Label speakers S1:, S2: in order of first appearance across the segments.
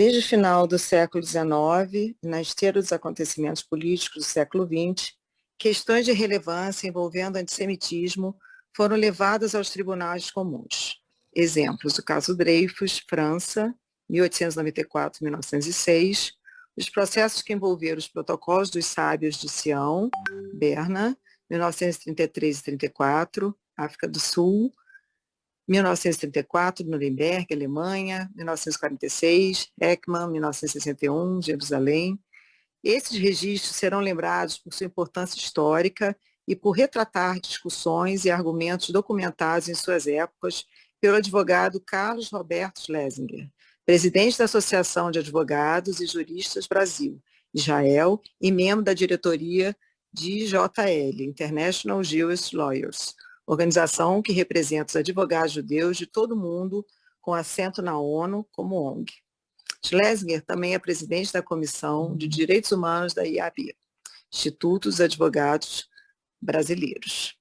S1: Desde o final do século XIX, na esteira dos acontecimentos políticos do século XX, questões de relevância envolvendo antissemitismo foram levadas aos tribunais comuns. Exemplos: o caso Dreyfus, França, 1894-1906, os processos que envolveram os protocolos dos sábios de Sião, Berna, 1933 e 34, África do Sul, 1934, Nuremberg, Alemanha, 1946, Ekman, 1961, Jerusalém. Esses registros serão lembrados por sua importância histórica e por retratar discussões e argumentos documentados em suas épocas pelo advogado Carlos Roberto Schlesinger, presidente da Associação de Advogados e Juristas Brasil, Israel, e membro da diretoria de IJL, International Jewish Lawyers, organização que representa os advogados judeus de todo o mundo, com assento na ONU como ONG. Schlesinger também é presidente da Comissão de Direitos Humanos da IAB, Instituto dos Advogados Brasileiros.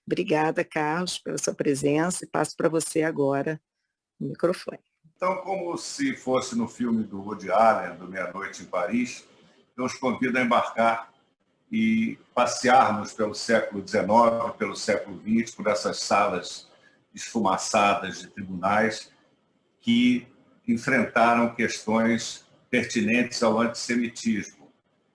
S1: Obrigada, Carlos, pela sua presença, e passo para você agora o microfone.
S2: Então, como se fosse no filme do Woody Allen, do Meia-Noite em Paris, eu os convido a embarcar e passearmos pelo século XIX, pelo século XX, por essas salas esfumaçadas de tribunais que enfrentaram questões pertinentes ao antissemitismo.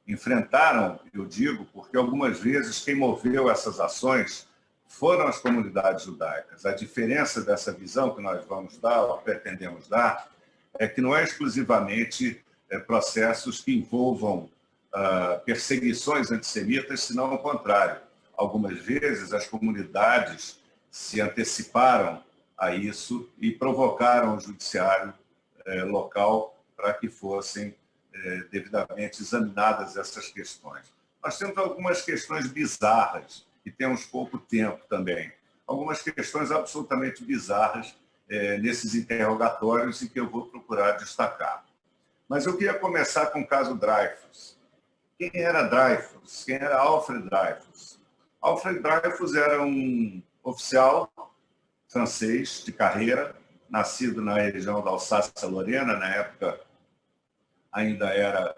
S2: Enfrentaram, eu digo, porque algumas vezes quem moveu essas ações foram as comunidades judaicas. A diferença dessa visão que nós vamos dar, ou pretendemos dar, é que não é exclusivamente processos que envolvam perseguições antissemitas, senão ao contrário. Algumas vezes as comunidades se anteciparam a isso e provocaram o judiciário local para que fossem devidamente examinadas essas questões. Nós temos algumas questões bizarras, e temos pouco tempo também. Algumas questões absolutamente bizarras nesses interrogatórios e que eu vou procurar destacar. Mas eu queria começar com o caso Dreyfus. Quem era Dreyfus? Quem era Alfred Dreyfus? Alfred Dreyfus era um oficial francês de carreira, nascido na região da Alsácia-Lorena, na época ainda era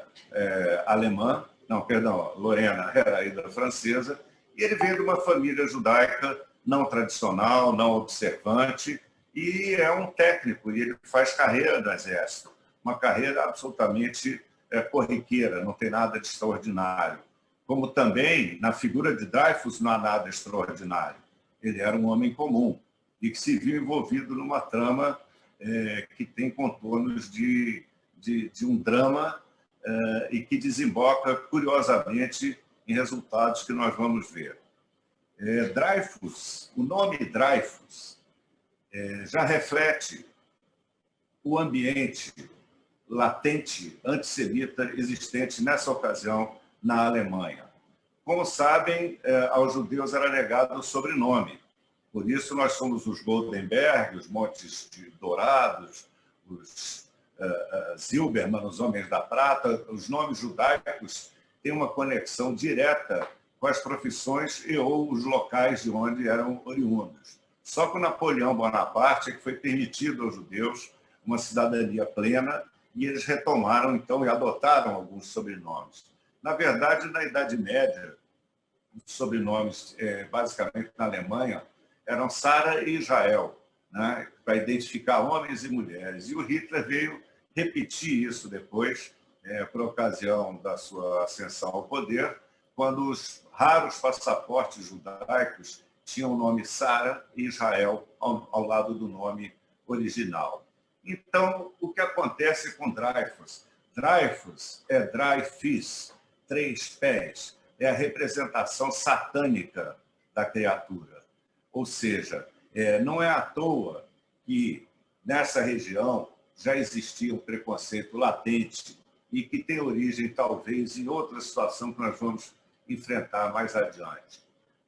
S2: alemã, não, perdão, Lorena era ainda francesa, e ele veio de uma família judaica não tradicional, não observante, e é um técnico, e ele faz carreira no Exército, uma carreira absolutamente corriqueira, não tem nada de extraordinário. Como também, na figura de Dreyfus, não há nada extraordinário. Ele era um homem comum e que se viu envolvido numa trama que tem contornos de um drama e que desemboca, curiosamente, em resultados que nós vamos ver. Dreyfus, o nome Dreyfus, já reflete o ambiente latente antissemita existente nessa ocasião na Alemanha. Como sabem, aos judeus era negado o sobrenome. Por isso, nós somos os Goldenberg, os Montes de Dourados, os Zilberman, os Homens da Prata. Os nomes judaicos têm uma conexão direta com as profissões e ou os locais de onde eram oriundos. Só com Napoleão Bonaparte é que foi permitido aos judeus uma cidadania plena e eles retomaram, então, e adotaram alguns sobrenomes. Na verdade, na Idade Média, os sobrenomes, basicamente na Alemanha, eram Sara e Israel, né, para identificar homens e mulheres. E o Hitler veio repetir isso depois, por ocasião da sua ascensão ao poder, quando os raros passaportes judaicos tinham o nome Sara e Israel ao lado do nome original. Então, o que acontece com Dreyfus? Dreyfus é Dreyfus, 3 pés, é a representação satânica da criatura. Ou seja, não é à toa que nessa região já existia um preconceito latente e que tem origem, talvez, em outra situação que nós vamos enfrentar mais adiante.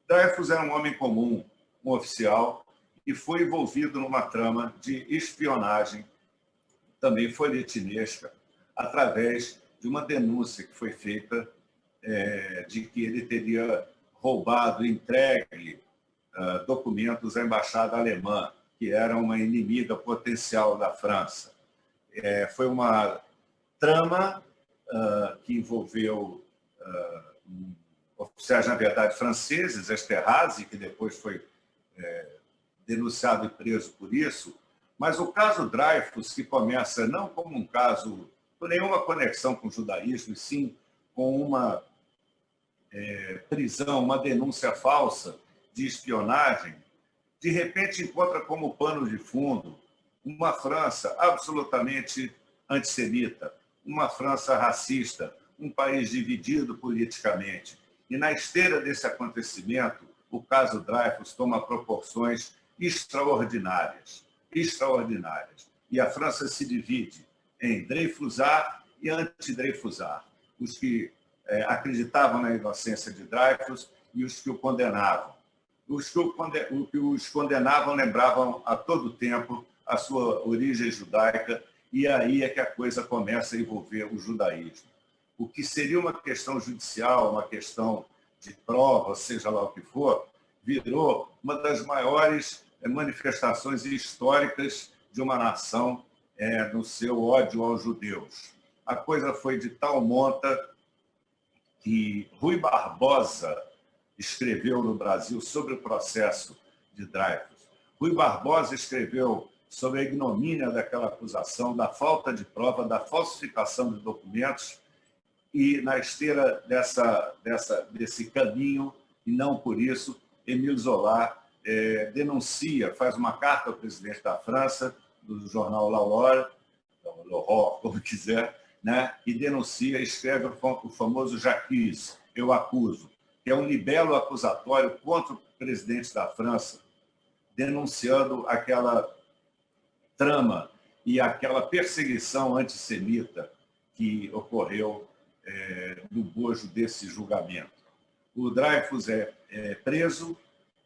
S2: Dreyfus era um homem comum, um oficial, e foi envolvido numa trama de espionagem, também folhetinesca, através de uma denúncia que foi feita de que ele teria roubado e entregue documentos à embaixada alemã, que era uma inimiga potencial da França. Foi uma trama que envolveu oficiais, na verdade, franceses, Esterhazy, que depois foi denunciado e preso por isso, mas o caso Dreyfus, que começa não como um caso com nenhuma conexão com o judaísmo, e sim com uma prisão, uma denúncia falsa de espionagem, de repente encontra como pano de fundo uma França absolutamente antissemita, uma França racista, um país dividido politicamente. E na esteira desse acontecimento, o caso Dreyfus toma proporções extraordinárias, extraordinárias. E a França se divide em Dreyfusard e anti-Dreyfusard. Os que acreditavam na inocência de Dreyfus e os que o condenavam. Os que os condenavam lembravam a todo tempo a sua origem judaica, e aí é que a coisa começa a envolver o judaísmo. O que seria uma questão judicial, uma questão de prova, seja lá o que for, virou uma das maiores manifestações históricas de uma nação no seu ódio aos judeus. A coisa foi de tal monta que Rui Barbosa escreveu no Brasil sobre o processo de Dreyfus. Rui Barbosa escreveu sobre a ignomínia daquela acusação, da falta de prova, da falsificação de documentos, e na esteira desse caminho, e não por isso, Émile Zola denuncia, faz uma carta ao presidente da França, do jornal L'Aurore, como quiser, né? E denuncia, escreve o famoso J'accuse, eu acuso, que é um libelo acusatório contra o presidente da França, denunciando aquela trama e aquela perseguição antissemita que ocorreu no bojo desse julgamento. O Dreyfus é preso,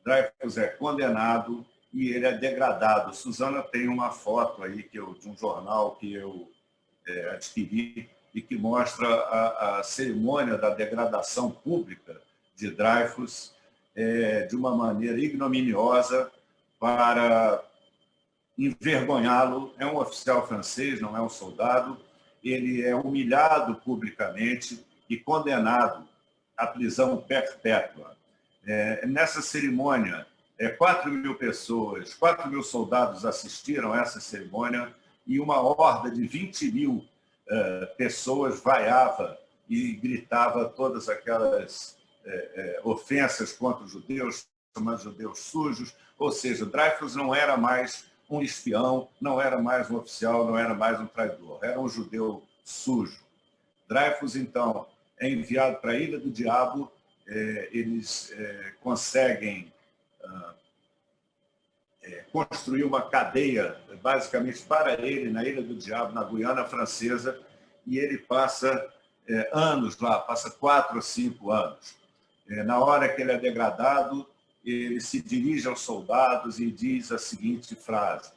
S2: Dreyfus é condenado e ele é degradado. Suzana tem uma foto aí de um jornal que eu adquiri e que mostra a cerimônia da degradação pública de Dreyfus de uma maneira ignominiosa para envergonhá-lo. É um oficial francês, não é um soldado. Ele é humilhado publicamente e condenado à prisão perpétua. Nessa cerimônia, 4.000 pessoas, 4.000 soldados assistiram a essa cerimônia e uma horda de 20.000 pessoas vaiava e gritava todas aquelas ofensas contra os judeus, chamando judeus sujos. Ou seja, Dreyfus não era mais um espião, não era mais um oficial, não era mais um traidor, era um judeu sujo. Dreyfus, então, é enviado para a Ilha do Diabo, eles conseguem construir uma cadeia, basicamente para ele, na Ilha do Diabo, na Guiana Francesa, e ele passa anos lá, passa 4 ou 5 anos. Na hora que ele é degradado, ele se dirige aos soldados e diz a seguinte frase: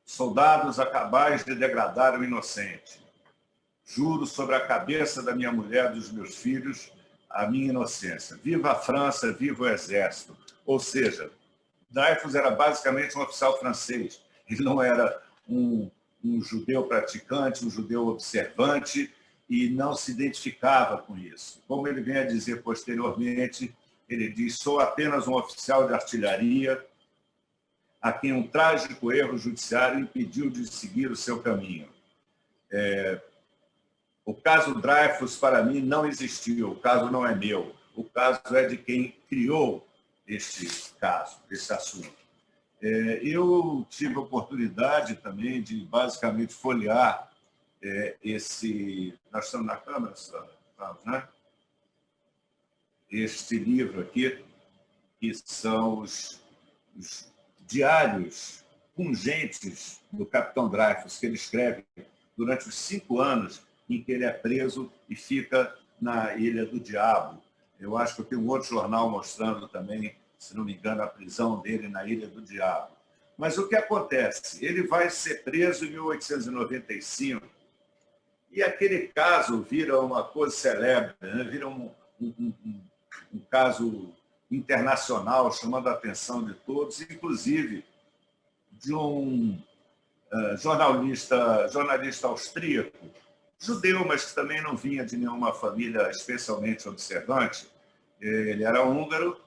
S2: soldados, acabais de degradar o inocente. Juro sobre a cabeça da minha mulher e dos meus filhos a minha inocência. Viva a França, viva o exército. Ou seja, Dreyfus era basicamente um oficial francês. Ele não era um judeu praticante, um judeu observante, e não se identificava com isso. Como ele vem a dizer posteriormente, ele diz: sou apenas um oficial de artilharia a quem um trágico erro judiciário impediu de seguir o seu caminho. O caso Dreyfus, para mim, não existiu. O caso não é meu. O caso é de quem criou este caso, esse assunto. Eu tive a oportunidade também de, basicamente, folhear esse... Nós estamos na câmera, né? Este livro aqui, que são os diários pungentes do capitão Dreyfus, que ele escreve durante os 5 anos em que ele é preso e fica na Ilha do Diabo. Eu acho que eu tenho um outro jornal mostrando também, se não me engano, a prisão dele na Ilha do Diabo. Mas o que acontece? Ele vai ser preso em 1895 e aquele caso vira uma coisa célebre, né? Vira um caso internacional chamando a atenção de todos, inclusive de um jornalista austríaco, judeu, mas que também não vinha de nenhuma família especialmente observante. Ele era húngaro,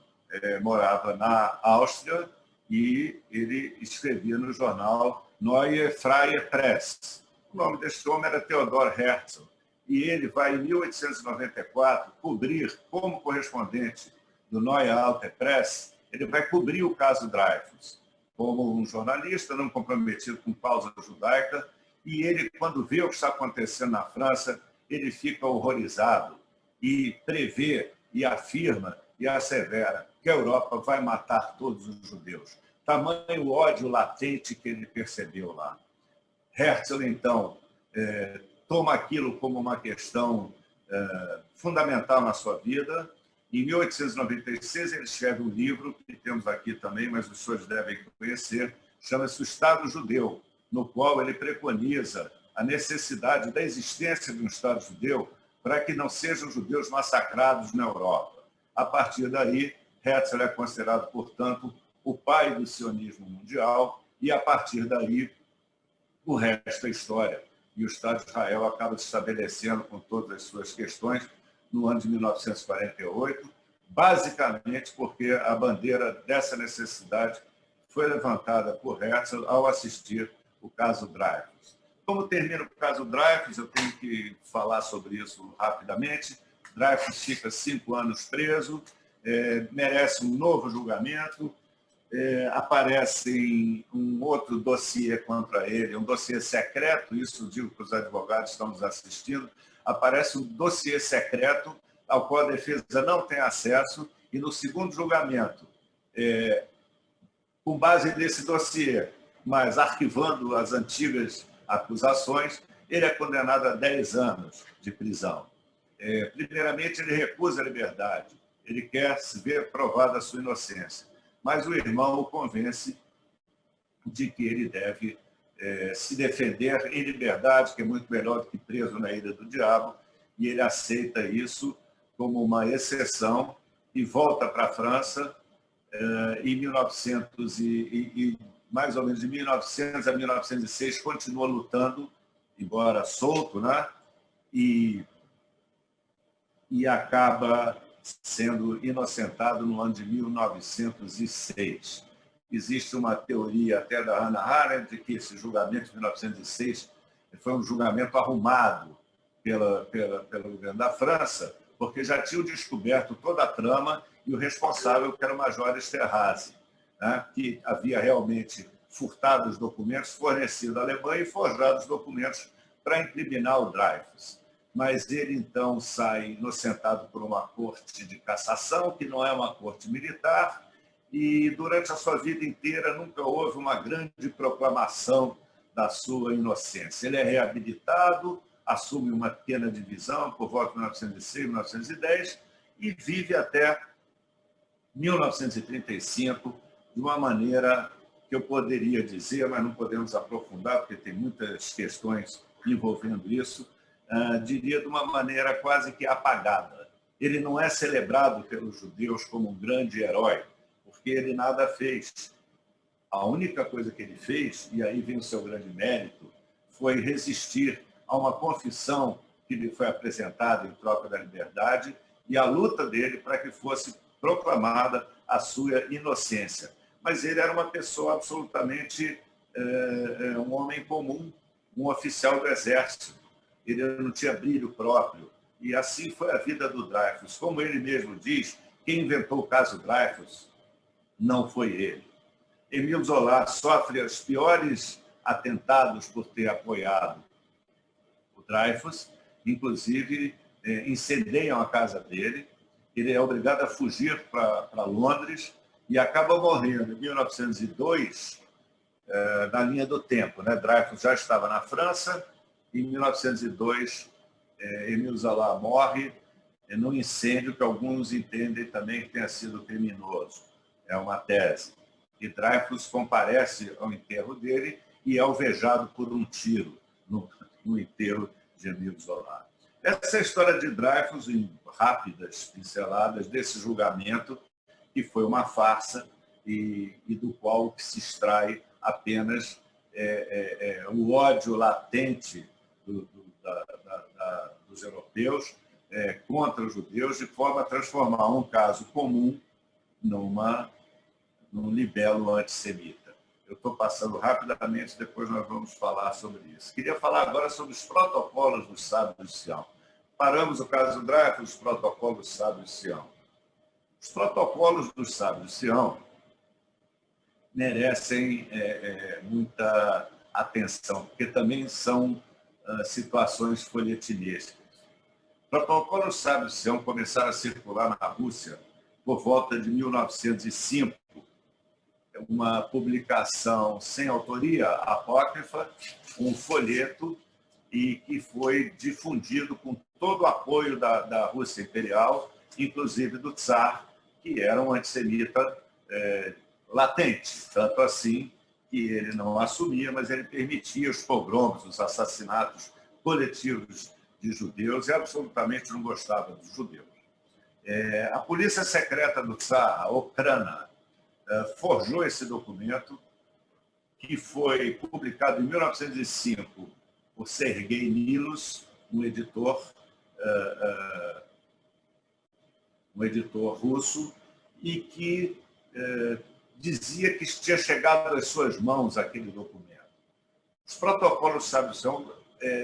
S2: morava na Áustria e ele escrevia no jornal Neue Freie Presse. O nome deste homem era Theodor Herzl. E ele vai, em 1894, cobrir, como correspondente do Neue Alte Presse, ele vai cobrir o caso Dreyfus, como um jornalista não comprometido com causa judaica, e ele, quando vê o que está acontecendo na França, ele fica horrorizado e prevê e afirma e assevera que a Europa vai matar todos os judeus. Tamanho ódio latente que ele percebeu lá. Herzl, então, toma aquilo como uma questão fundamental na sua vida. Em 1896, ele escreve um livro, que temos aqui também, mas os senhores devem conhecer, chama-se O Estado Judeu, no qual ele preconiza a necessidade da existência de um Estado judeu para que não sejam judeus massacrados na Europa. A partir daí, Herzl é considerado, portanto, o pai do sionismo mundial, e a partir daí, o resto é história. E o Estado de Israel acaba se estabelecendo com todas as suas questões no ano de 1948, basicamente porque a bandeira dessa necessidade foi levantada por Herzl ao assistir o caso Dreyfus. Como termina o caso Dreyfus, eu tenho que falar sobre isso rapidamente. Dreyfus fica 5 anos preso, merece um novo julgamento, aparece um outro dossiê contra ele, um dossiê secreto, isso digo para os advogados que estão nos assistindo, aparece um dossiê secreto ao qual a defesa não tem acesso, e no segundo julgamento, com base nesse dossiê, mas arquivando as antigas acusações, ele é condenado a 10 anos de prisão. Primeiramente, ele recusa a liberdade, ele quer se ver provada a sua inocência, mas o irmão o convence de que ele deve se defender em liberdade, que é muito melhor do que preso na Ilha do Diabo, e ele aceita isso como uma exceção e volta para a França em 1900 mais ou menos de 1900 a 1906 continua lutando, embora solto, né? E acaba sendo inocentado no ano de 1906. Existe uma teoria até da Hannah Arendt de que esse julgamento de 1906 foi um julgamento arrumado pelo governo da França, porque já tinham descoberto toda a trama e o responsável, que era o Major Esterhazy, né, que havia realmente furtado os documentos, fornecido à Alemanha e forjado os documentos para incriminar o Dreyfus. Mas ele, então, sai inocentado por uma corte de cassação, que não é uma corte militar, e durante a sua vida inteira nunca houve uma grande proclamação da sua inocência. Ele é reabilitado, assume uma pequena divisão por volta de 1906, 1910 e vive até 1935 de uma maneira que eu poderia dizer, mas não podemos aprofundar, porque tem muitas questões envolvendo isso, diria de uma maneira quase que apagada. Ele não é celebrado pelos judeus como um grande herói, porque ele nada fez. A única coisa que ele fez, e aí vem o seu grande mérito, foi resistir a uma confissão que lhe foi apresentada em troca da liberdade e a luta dele para que fosse proclamada a sua inocência. Mas ele era uma pessoa absolutamente, um homem comum, um oficial do exército. Ele não tinha brilho próprio. E assim foi a vida do Dreyfus. Como ele mesmo diz, quem inventou o caso Dreyfus não foi ele. Émile Zola sofre os piores atentados por ter apoiado o Dreyfus, inclusive incendiam a casa dele, ele é obrigado a fugir para Londres e acaba morrendo em 1902, na linha do tempo. Né? Dreyfus já estava na França, e em 1902, Émile Zola morre num incêndio que alguns entendem também que tenha sido criminoso. É uma tese. E Dreyfus comparece ao enterro dele e é alvejado por um tiro no enterro de Émile Zola. Essa é a história de Dreyfus, em rápidas pinceladas, desse julgamento, que foi uma farsa e do qual se extrai apenas o ódio latente dos europeus contra os judeus, de forma a transformar um caso comum num libelo antissemita. Eu estou passando rapidamente, depois nós vamos falar sobre isso. Queria falar agora sobre os protocolos dos sábios de Sião. Paramos o caso Dreyfus, os protocolos dos sábios de Sião. Os protocolos dos sábios de Sião merecem muita atenção, porque também são situações folhetinescas. Os protocolos dos sábios de Sião começaram a circular na Rússia por volta de 1905, uma publicação sem autoria, apócrifa, um folheto, e que foi difundido com todo o apoio da Rússia imperial, inclusive do Tsar, que era um antissemita latente, tanto assim que ele não assumia, mas ele permitia os pogroms, os assassinatos coletivos de judeus, e absolutamente não gostava dos judeus. A polícia secreta do Tsar, a Okhrana, forjou esse documento, que foi publicado em 1905 por Sergei Nilus, um editor russo, e que dizia que tinha chegado às suas mãos aquele documento. Os protocolos de sábios de Sião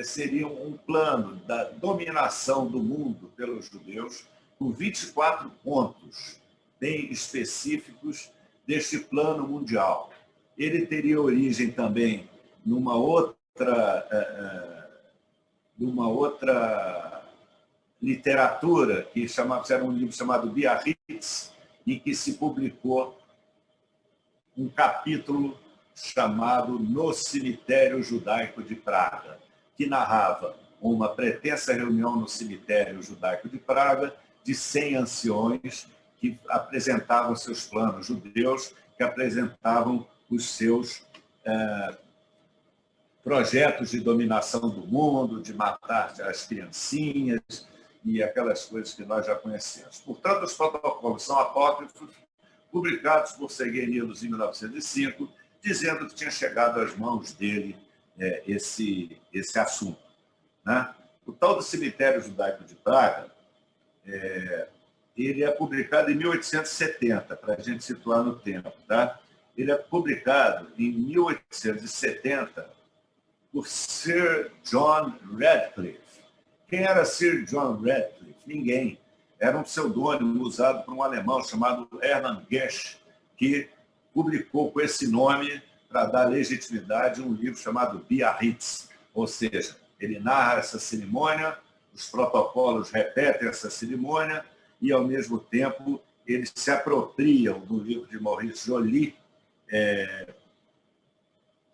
S2: seriam um plano da dominação do mundo pelos judeus, com 24 pontos bem específicos deste plano mundial. Ele teria origem também numa outra literatura, que era um livro chamado Biarritz, em que se publicou um capítulo chamado No Cemitério Judaico de Praga, que narrava uma pretensa reunião no cemitério judaico de Praga de 100 anciões que apresentavam seus planos judeus, que apresentavam os seus projetos de dominação do mundo, de matar as criancinhas e aquelas coisas que nós já conhecemos. Portanto, os protocolos são apócrifos, publicados por Sergei Nilus em 1905, dizendo que tinha chegado às mãos dele esse assunto. Né? O tal do Cemitério Judaico de Praga, ele é publicado em 1870, para a gente situar no tempo. Tá? Ele é publicado em 1870 por Sir John Radcliffe. Quem era Sir John Radcliffe? Ninguém. Era um pseudônimo usado por um alemão chamado Hermann Gesch, que publicou com esse nome para dar legitimidade a um livro chamado Biarritz. Ou seja, ele narra essa cerimônia, os protocolos repetem essa cerimônia e, ao mesmo tempo, eles se apropriam do livro de Maurice Joly,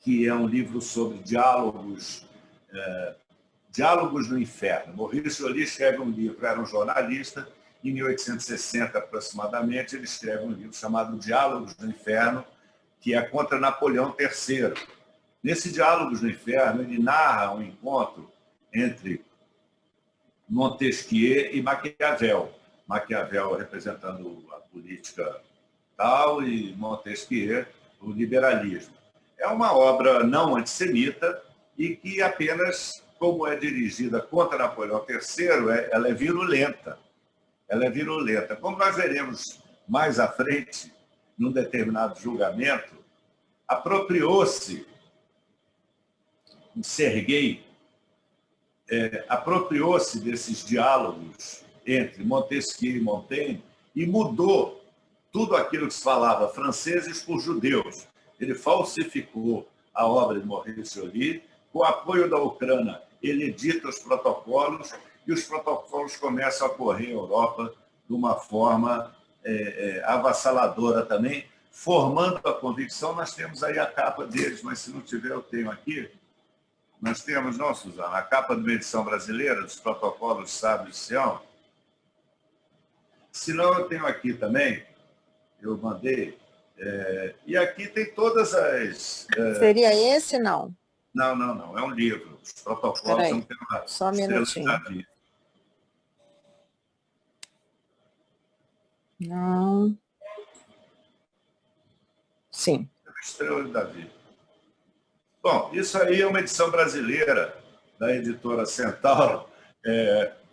S2: que é um livro sobre diálogos no inferno. Maurice Joly escreve um livro, era um jornalista, em 1860 aproximadamente, ele escreve um livro chamado Diálogos no Inferno, que é contra Napoleão III. Nesse Diálogos no Inferno, ele narra um encontro entre Montesquieu e Maquiavel. Maquiavel representando a política tal e Montesquieu o liberalismo. É uma obra não antissemita e que apenas, como é dirigida contra Napoleão III, ela é virulenta. Ela é virulenta. Como nós veremos mais à frente, num determinado julgamento, apropriou-se Sergei, apropriou-se desses diálogos entre Montesquieu e Montaigne e mudou tudo aquilo que se falava franceses por judeus. Ele falsificou a obra de Maurice Joly, com o apoio da Ucrânia, ele edita os protocolos e os protocolos começam a correr a Europa de uma forma avassaladora também, formando a convicção. Nós temos aí a capa deles, mas se não tiver, eu tenho aqui. Nós temos, não, Suzana, a capa de uma edição brasileira dos protocolos sábios de Sião. Se não, eu tenho aqui também, eu mandei, e aqui tem todas as...
S1: Seria esse, não?
S2: Não, é um livro. Os protocolos são
S1: só um minutinho. Não. Sim.
S2: Estrela de Davi. Bom, isso aí é uma edição brasileira da editora Centauro,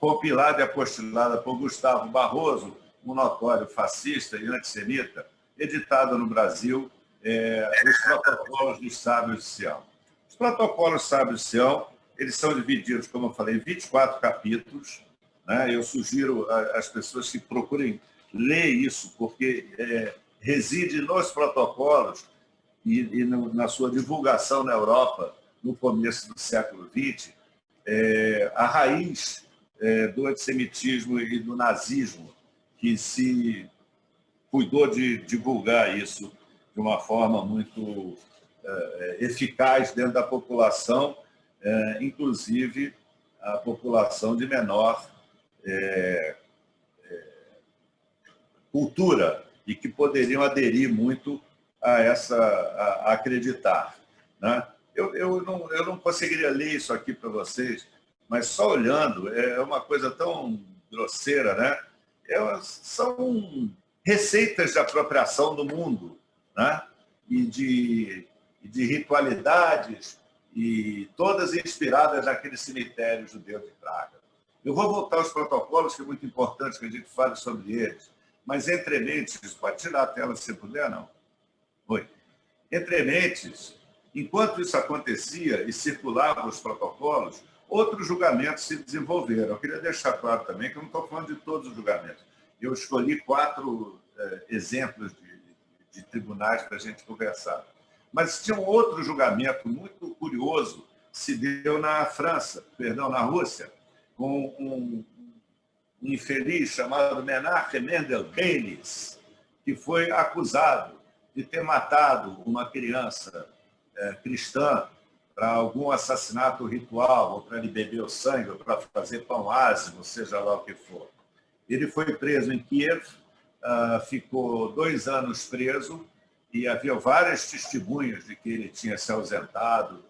S2: compilada e apostilada por Gustavo Barroso, um notório fascista e antissemita, editada no Brasil, os Protocolos dos Sábios de Sião. Os Protocolos Sábios de Sião, eles são divididos, como eu falei, em 24 capítulos. Né? Eu sugiro às pessoas que procurem ler isso, porque reside nos protocolos e na sua divulgação na Europa, no começo do século XX, a raiz do antissemitismo e do nazismo, que se cuidou de divulgar isso de uma forma muito eficaz dentro da população, inclusive a população de menor cultura e que poderiam aderir muito a acreditar. Né? Eu não conseguiria ler isso aqui para vocês, mas só olhando, é uma coisa tão grosseira, né? São receitas de apropriação do mundo, né? e de ritualidades, e todas inspiradas naquele cemitério judeu de Praga. Eu vou voltar aos protocolos, que é muito importante que a gente fale sobre eles, mas entre mentes, pode tirar a tela se puder, não? Oi. Entre mentes, enquanto isso acontecia e circulavam os protocolos, outros julgamentos se desenvolveram. Eu queria deixar claro também que eu não estou falando de todos os julgamentos. Eu escolhi 4 exemplos de tribunais para a gente conversar. Mas tinha um outro julgamento muito curioso, se deu na França, perdão, na Rússia, com um infeliz chamado Menachem Mendel Beilis, que foi acusado de ter matado uma criança cristã para algum assassinato ritual, ou para lhe beber o sangue, ou para fazer pão ázimo, seja lá o que for. Ele foi preso em Kiev, ficou 2 anos preso, e havia várias testemunhas de que ele tinha se ausentado,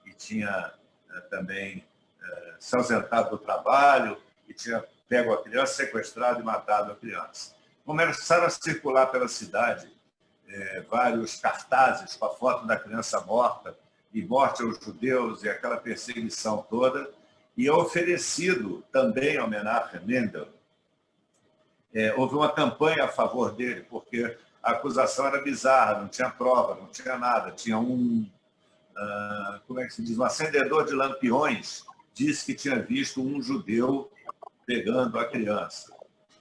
S2: e tinha também se ausentado do trabalho, e tinha pego a criança, sequestrado e matado a criança. Começaram a circular pela cidade vários cartazes com a foto da criança morta, e morte aos judeus, e aquela perseguição toda, e é oferecido também ao Menachem Mendel. Houve uma campanha a favor dele, porque a acusação era bizarra, não tinha prova, não tinha nada. Tinha como é que se diz, um acendedor de lampiões, disse que tinha visto um judeu pegando a criança.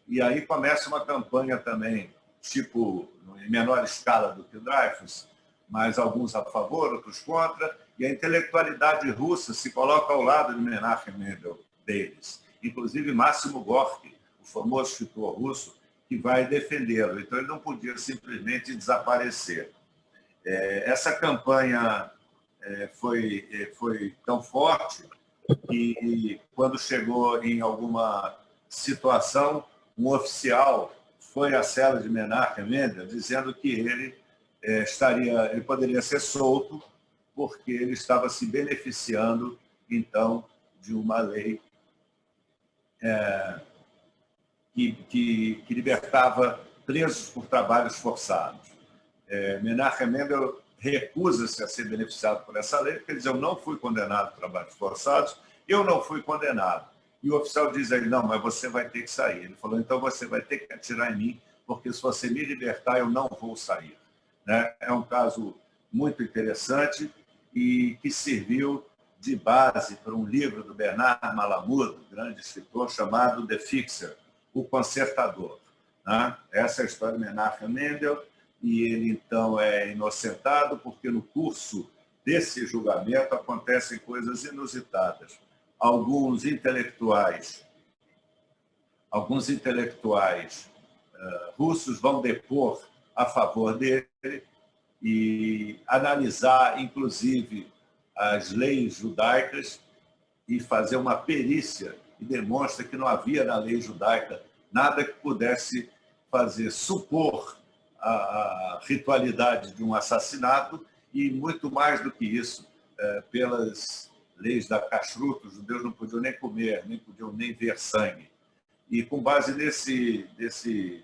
S2: E aí começa uma campanha também, tipo, em menor escala do que o Dreyfus, mas alguns a favor, outros contra, e a intelectualidade russa se coloca ao lado de Menachem Mendel deles. Inclusive Máximo Gorky, o famoso escritor russo, que vai defendê-lo. Então, ele não podia simplesmente desaparecer. Essa campanha foi tão forte que, quando chegou em alguma situação, um oficial foi à cela de Menachem Mendel dizendo que ele poderia ser solto porque ele estava se beneficiando, então, de uma lei que libertava presos por trabalhos forçados. Menachem Mendel recusa-se a ser beneficiado por essa lei, porque ele diz: eu não fui condenado por trabalhos forçados, eu não fui condenado. E o oficial diz a ele: não, mas você vai ter que sair. Ele falou: então você vai ter que atirar em mim, porque se você me libertar, eu não vou sair. É um caso muito interessante e que serviu de base para um livro do Bernard Malamud, grande escritor, chamado The Fixer, o Consertador. Essa é a história de Menachem Mendel, e ele, então, é inocentado porque no curso desse julgamento acontecem coisas inusitadas. Alguns intelectuais russos vão depor a favor dele e analisar, inclusive, as leis judaicas e fazer uma perícia, e demonstra que não havia na lei judaica nada que pudesse supor a ritualidade de um assassinato, e muito mais do que isso, pelas leis da kashrut, os judeus não podiam nem comer, nem podiam nem ver sangue. E com base nesse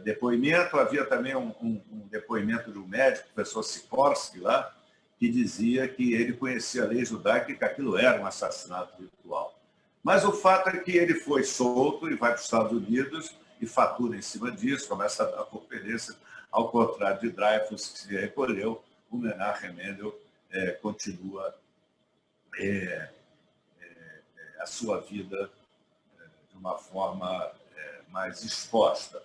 S2: depoimento, havia também um depoimento de um médico, o professor Sikorsky, lá, que dizia que ele conhecia a lei judaica e que aquilo era um assassinato ritual. Mas o fato é que ele foi solto e vai para os Estados Unidos e fatura em cima disso, começa a dar conferência, ao contrário de Dreyfus, que se recolheu, o Menachem Mendel continua a sua vida de uma forma mais exposta.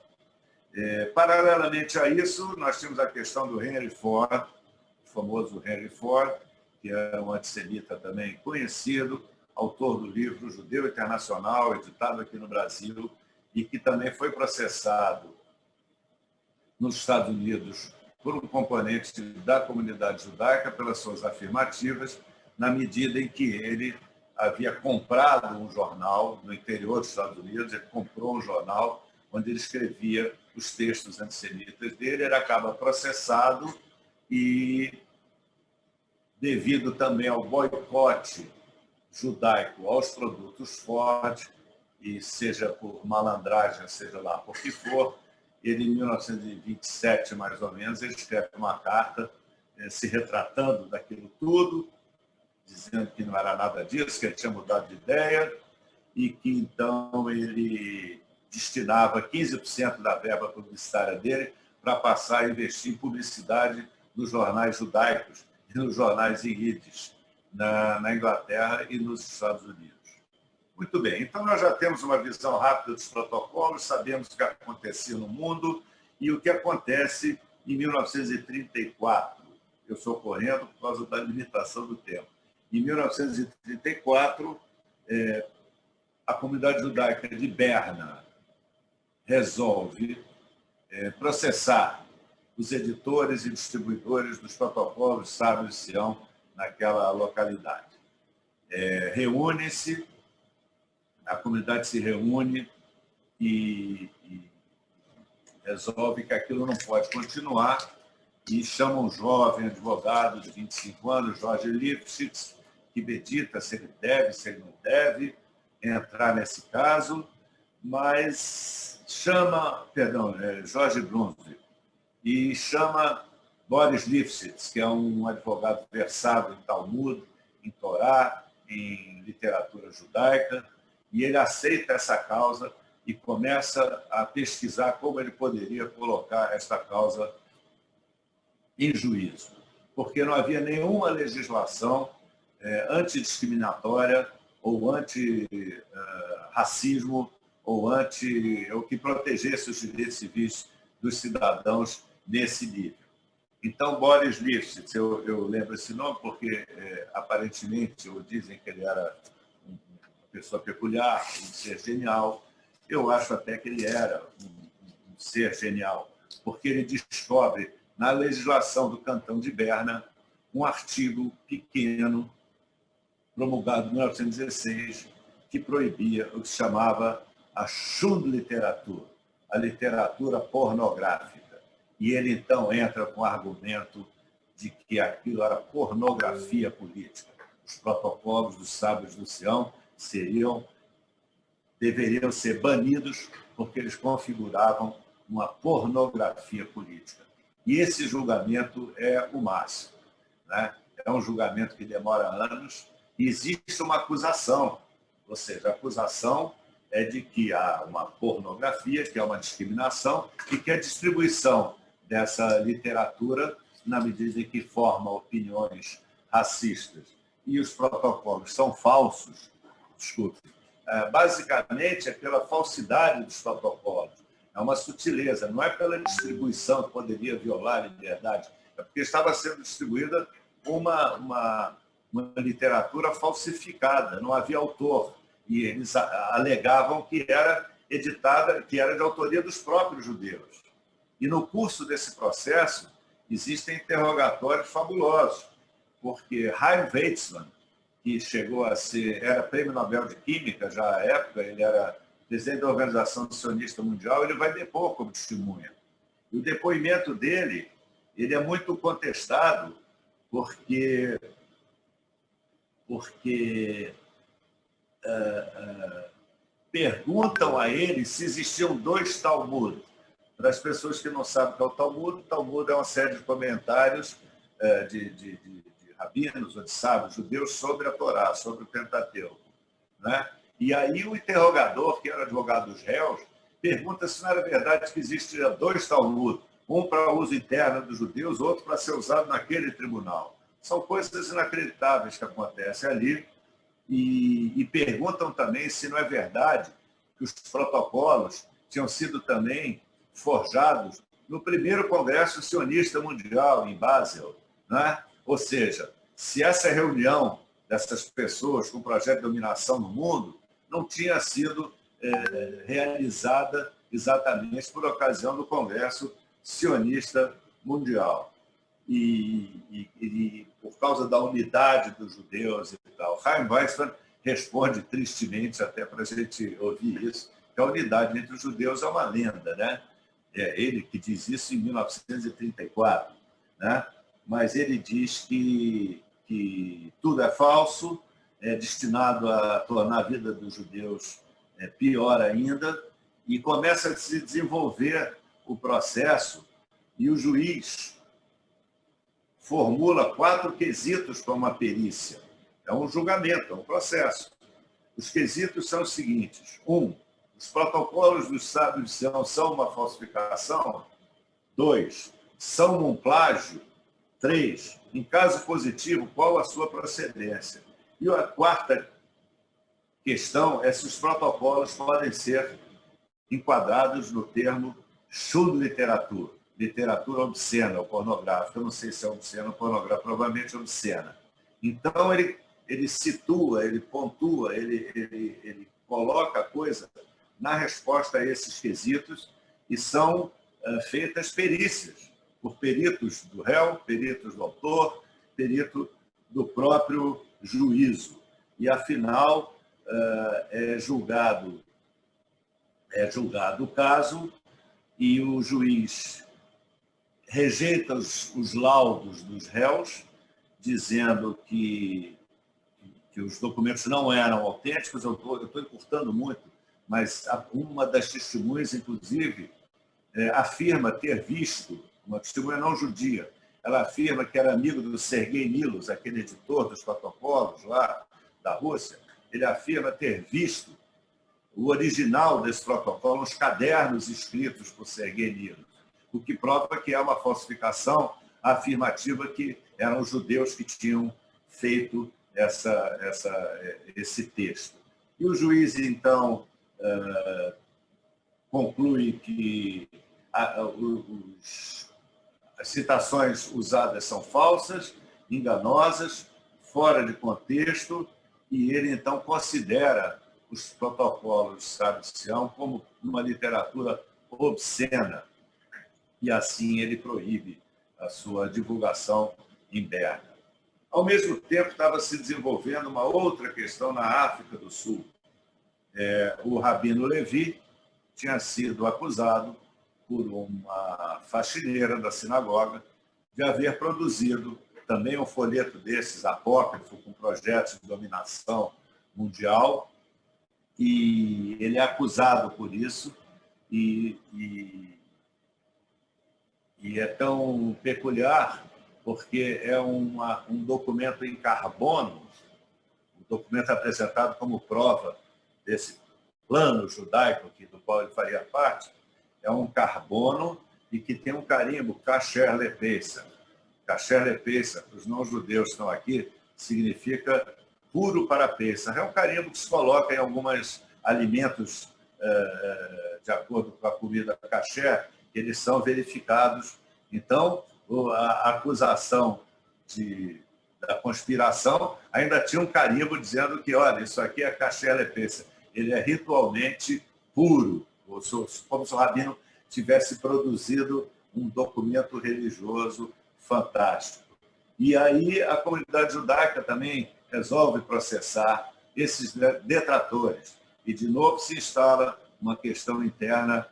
S2: Paralelamente a isso, nós temos a questão do Henry Ford, o famoso Henry Ford, que era um antissemita também conhecido, autor do livro Judeu Internacional, editado aqui no Brasil, e que também foi processado nos Estados Unidos por um componente da comunidade judaica pelas suas afirmativas, na medida em que ele havia comprado um jornal no interior dos Estados Unidos, ele comprou um jornal onde ele escrevia os textos antissemitas dele, ele acaba processado e, devido também ao boicote judaico aos produtos Ford, e seja por malandragem, seja lá por que for, ele, em 1927, mais ou menos, ele escreve uma carta se retratando daquilo tudo, dizendo que não era nada disso, que ele tinha mudado de ideia e que, então, ele destinava 15% da verba publicitária dele para passar a investir em publicidade nos jornais judaicos e nos jornais em Yiddish, na Inglaterra e nos Estados Unidos. Muito bem, então nós já temos uma visão rápida dos protocolos, sabemos o que acontecia no mundo e o que acontece em 1934. Eu estou correndo por causa da limitação do tempo. Em 1934, a comunidade judaica de Berna resolve processar os editores e distribuidores dos protocolos Sábios de Sião naquela localidade. Reúne-se, a comunidade se reúne e resolve que aquilo não pode continuar e chama um jovem advogado de 25 anos, Jorge Lifshitz, que medita se ele deve, se ele não deve entrar nesse caso, mas chama, Jorge Brunswick, e chama Boris Lifshitz, que é um advogado versado em Talmud, em Torá, em literatura judaica, e ele aceita essa causa e começa a pesquisar como ele poderia colocar essa causa em juízo, porque não havia nenhuma legislação antidiscriminatória ou anti-racismo ou que protegesse os direitos civis dos cidadãos nesse nível. Então, Boris Lifshitz, eu lembro esse nome porque, aparentemente, ou dizem que ele era uma pessoa peculiar, um ser genial. Eu acho até que ele era um ser genial, porque ele descobre, na legislação do Cantão de Berna, um artigo pequeno, promulgado em 1916, que proibia o que se chamava a Schundliteratur, a literatura pornográfica. E ele, então, entra com o argumento de que aquilo era pornografia política. Os protocolos dos Sábios do Sião deveriam ser banidos porque eles configuravam uma pornografia política. E esse julgamento é o máximo, né? É um julgamento que demora anos e existe uma acusação, ou seja, a acusação é de que há uma pornografia, que é uma discriminação, e que a distribuição dessa literatura, na medida em que forma opiniões racistas, e os protocolos são falsos, desculpe, basicamente é pela falsidade dos protocolos. É uma sutileza, não é pela distribuição que poderia violar a liberdade, é porque estava sendo distribuída uma literatura falsificada, não havia autor, e eles alegavam que era editada, que era de autoria dos próprios judeus. E no curso desse processo existem interrogatórios fabulosos, porque Chaim Weizmann, que chegou a era prêmio Nobel de Química já à época, ele era presidente da Organização Sionista Mundial, ele vai depor como testemunha. E o depoimento dele, ele é muito contestado, porque perguntam a ele se existiam dois Talmud. Para as pessoas que não sabem o que é o Talmud é uma série de comentários de rabinos ou de sábios judeus sobre a Torá, sobre o Pentateuco. Né? E aí o interrogador, que era advogado dos réus, pergunta se não era verdade que existia 2 Talmud, um para uso interno dos judeus, outro para ser usado naquele tribunal. São coisas inacreditáveis que acontecem ali. E perguntam também se não é verdade que os protocolos tinham sido também forjados no primeiro Congresso Sionista Mundial, em Basel. Né? Ou seja, se essa reunião dessas pessoas com o projeto de dominação no mundo não tinha sido realizada exatamente por ocasião do Congresso Sionista Mundial. E por causa da unidade dos judeus e tal. Chaim Weizmann responde tristemente, até para a gente ouvir isso, que a unidade entre os judeus é uma lenda, né? É ele que diz isso em 1934, né? Mas ele diz que tudo é falso, é destinado a tornar a vida dos judeus pior ainda, e começa a se desenvolver o processo, e o juiz formula 4 quesitos para uma perícia. É um julgamento, é um processo. Os quesitos são os seguintes. 1, os protocolos dos sábios de Sião são uma falsificação? 2, são um plágio? 3, em caso positivo, qual a sua procedência? E a 4ª questão é se os protocolos podem ser enquadrados no termo Schundliteratur, literatura obscena ou pornográfica. Eu não sei se é obscena ou pornográfica, provavelmente obscena. Então, ele situa, ele pontua, ele coloca a coisa na resposta a esses quesitos, e são feitas perícias por peritos do réu, peritos do autor, perito do próprio juízo. E, afinal, é julgado o caso, e o juiz rejeita os laudos dos réus, dizendo que os documentos não eram autênticos. Eu estou encurtando muito, mas uma das testemunhas, inclusive, afirma ter visto, uma testemunha não judia, ela afirma que era amigo do Sergei Nilus, aquele editor dos protocolos lá da Rússia. Ele afirma ter visto o original desse protocolo, os cadernos escritos por Sergei Nilus, o que prova que é uma falsificação afirmativa, que eram os judeus que tinham feito esse texto. E o juiz, então, conclui que as citações usadas são falsas, enganosas, fora de contexto, e ele, então, considera os protocolos, sabe, de Sião, como uma literatura obscena, e assim ele proíbe a sua divulgação em Berna. Ao mesmo tempo, estava se desenvolvendo uma outra questão na África do Sul. O Rabino Levi tinha sido acusado por uma faxineira da sinagoga de haver produzido também um folheto desses, apócrifo, com projetos de dominação mundial, e ele é acusado por isso, e é tão peculiar porque é um documento em carbono, um documento apresentado como prova desse plano judaico do qual ele faria parte. É um carbono e que tem um carimbo, kasher lepesa. Kasher lepesa, para os não-judeus que estão aqui, significa puro para Pesach. É um carimbo que se coloca em alguns alimentos de acordo com a comida kasher, que eles são verificados. Então, a acusação da conspiração ainda tinha um carimbo dizendo que, olha, isso aqui é kasher lepesa. Ele é ritualmente puro, como se o rabino tivesse produzido um documento religioso fantástico. E aí a comunidade judaica também resolve processar esses detratores. E, de novo, se instala uma questão interna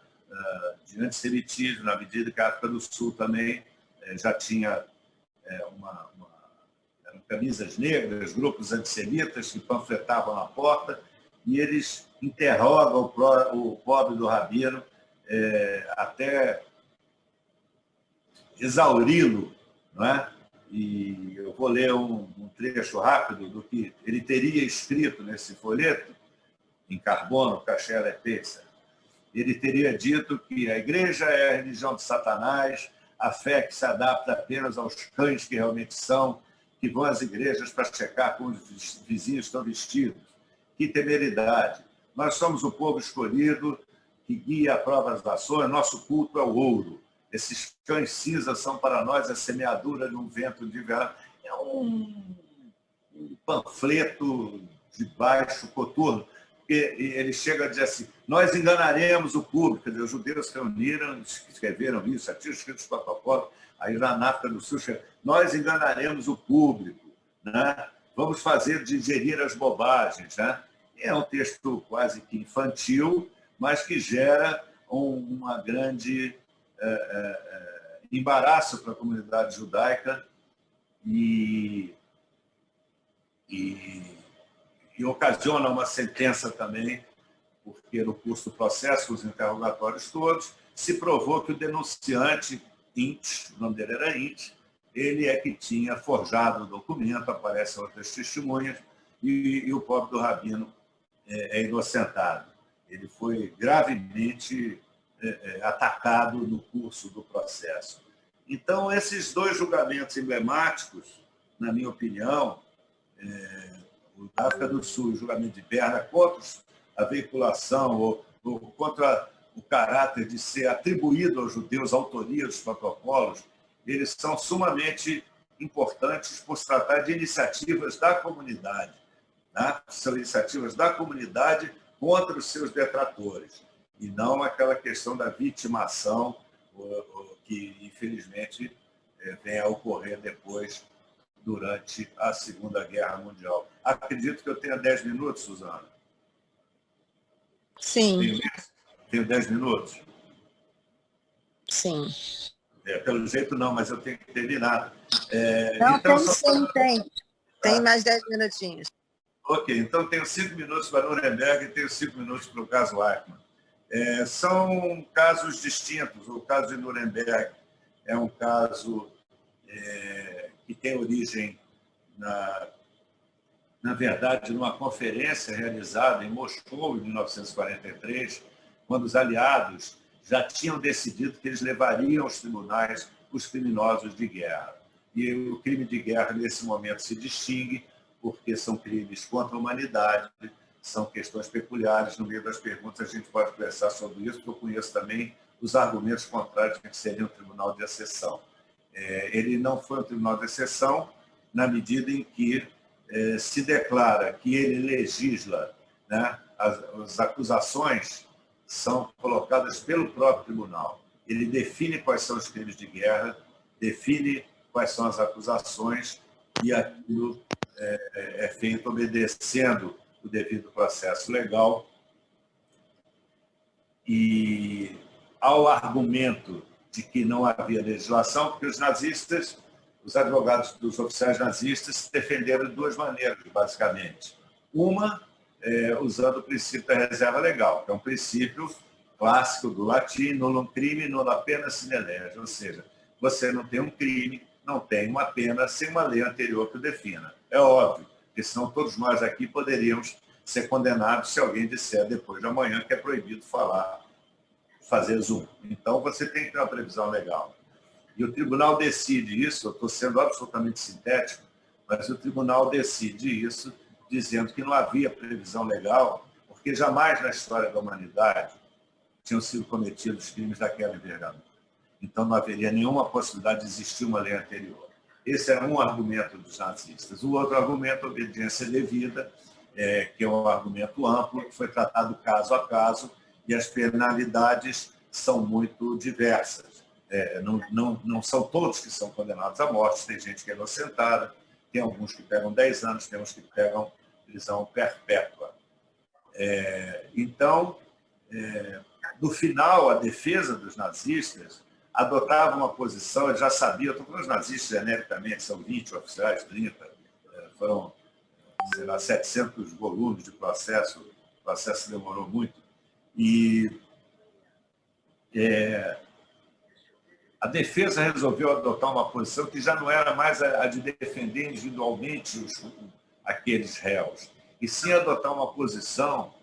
S2: de antissemitismo, na medida que a África do Sul também já tinha eram camisas negras, grupos antissemitas que panfletavam na porta, e eles interrogam o pobre do rabino até exauri-lo, não é? e eu vou ler um trecho rápido do que ele teria escrito nesse folheto, em carbono, cachê lepesa. Ele teria dito que a igreja é a religião de Satanás, a fé que se adapta apenas aos cães que realmente são, que vão às igrejas para checar como os vizinhos estão vestidos. Que temeridade! Nós somos o povo escolhido que guia a prova das nações, nosso culto é o ouro. Esses cães cinzas são para nós a semeadura de um vento de verão. É um panfleto de baixo coturno. Ele chega a dizer assim, nós enganaremos o público. Quer dizer, os judeus se reuniram, escreveram isso, já tinham escrito os protocolos, aí lá na África do Sul, nós enganaremos o público, né? Vamos fazer digerir as bobagens. Né? É um texto quase que infantil, mas que gera uma grande embaraço para a comunidade judaica e ocasiona uma sentença também, porque no curso do processo, os interrogatórios todos, se provou que o denunciante, Int, o nome dele era Int, ele é que tinha forjado o documento, aparecem outras testemunhas, e o pobre do rabino é inocentado. Ele foi gravemente atacado no curso do processo. Então, esses dois julgamentos emblemáticos, na minha opinião, o da África do Sul, o julgamento de Berna, contra a veiculação ou contra o caráter de ser atribuído aos judeus a autoria dos protocolos, eles são sumamente importantes por se tratar de iniciativas da comunidade. Né? São iniciativas da comunidade contra os seus detratores, e não aquela questão da vitimação que, infelizmente, vem a ocorrer depois, durante a Segunda Guerra Mundial. Acredito que eu tenha 10 minutos, Suzana.
S1: Sim.
S2: Tenho 10 minutos?
S1: Sim.
S2: Pelo jeito não, mas eu tenho que terminar.
S1: Não,
S2: então,
S1: tem sim, tem. Tem mais 10 minutinhos.
S2: Ok, então tenho 5 minutos para Nuremberg e tenho 5 minutos para o caso Eichmann. São casos distintos. O caso de Nuremberg é um caso que tem origem, na verdade, numa conferência realizada em Moscou, em 1943, quando os aliados já tinham decidido que eles levariam aos tribunais os criminosos de guerra. E o crime de guerra, nesse momento, se distingue porque são crimes contra a humanidade, são questões peculiares. No meio das perguntas, a gente pode conversar sobre isso, porque eu conheço também os argumentos contrários que seria um tribunal de exceção. Ele não foi um tribunal de exceção na medida em que se declara que ele legisla, né? As acusações são colocadas pelo próprio tribunal. Ele define quais são os crimes de guerra, define quais são as acusações e aquilo é feito obedecendo o devido processo legal. E ao argumento de que não havia legislação, porque os nazistas, os advogados dos oficiais nazistas se defenderam de duas maneiras, basicamente. Uma, usando o princípio da reserva legal, que é um princípio clássico do latim, nullum crime, nulla pena sine lege, ou seja, você não tem um crime, não tem uma pena sem uma lei anterior que o defina. É óbvio, porque senão todos nós aqui poderíamos ser condenados se alguém disser depois de amanhã que é proibido fazer zoom. Então, você tem que ter uma previsão legal. E o tribunal decide isso, eu estou sendo absolutamente sintético, mas o tribunal decide isso dizendo que não havia previsão legal, porque jamais na história da humanidade tinham sido cometidos crimes daquela envergadura. Então, não haveria nenhuma possibilidade de existir uma lei anterior. Esse é um argumento dos nazistas. O outro argumento, a obediência devida, que é um argumento amplo, que foi tratado caso a caso, e as penalidades são muito diversas. Não são todos que são condenados à morte, tem gente que é inocentada, tem alguns que pegam 10 anos, tem uns que pegam prisão perpétua. Então, no final, a defesa dos nazistas adotava uma posição, eles já sabiam, estou falando dos nazistas genericamente, são 20 oficiais, 30, foram, sei lá, 700 volumes de processo, o processo demorou muito, e A defesa resolveu adotar uma posição que já não era mais a de defender individualmente aqueles réus, e sim adotar uma posição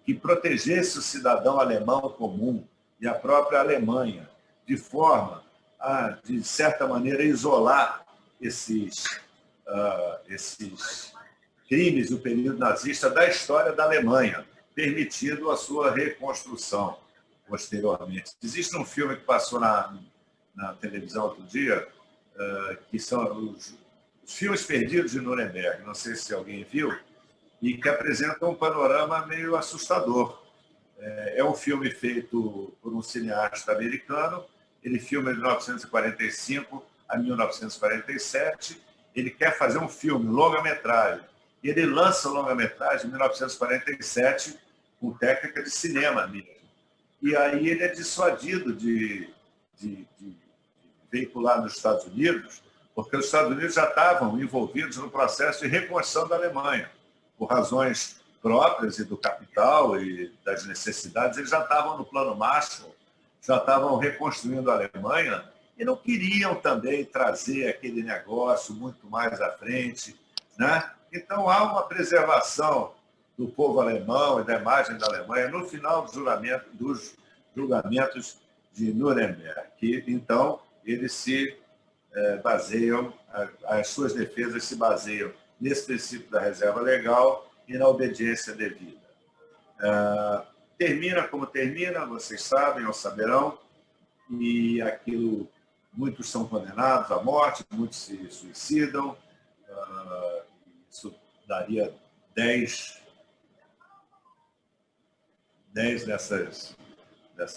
S2: que protegesse o cidadão alemão comum e a própria Alemanha, de forma a, de certa maneira, isolar esses crimes do período nazista da história da Alemanha, permitindo a sua reconstrução posteriormente. Existe um filme que passou na televisão outro dia, que são os filmes perdidos de Nuremberg, não sei se alguém viu, e que apresenta um panorama meio assustador. É um filme feito por um cineasta americano, ele filma de 1945 a 1947, ele quer fazer um filme, longa-metragem. Ele lança o longa-metragem em 1947 com técnica de cinema mesmo. E aí ele é dissuadido de veicular nos Estados Unidos, porque os Estados Unidos já estavam envolvidos no processo de reconstrução da Alemanha. Por razões próprias e do capital e das necessidades, eles já estavam no plano Marshall, já estavam reconstruindo a Alemanha e não queriam também trazer aquele negócio muito mais à frente, né? Então, há uma preservação do povo alemão e da imagem da Alemanha no final dos julgamentos de Nuremberg, que, então, eles se baseiam, as suas defesas se baseiam nesse princípio da reserva legal e na obediência devida. Termina como termina, vocês sabem ou saberão, e aquilo, muitos são condenados à morte, muitos se suicidam, isso daria 10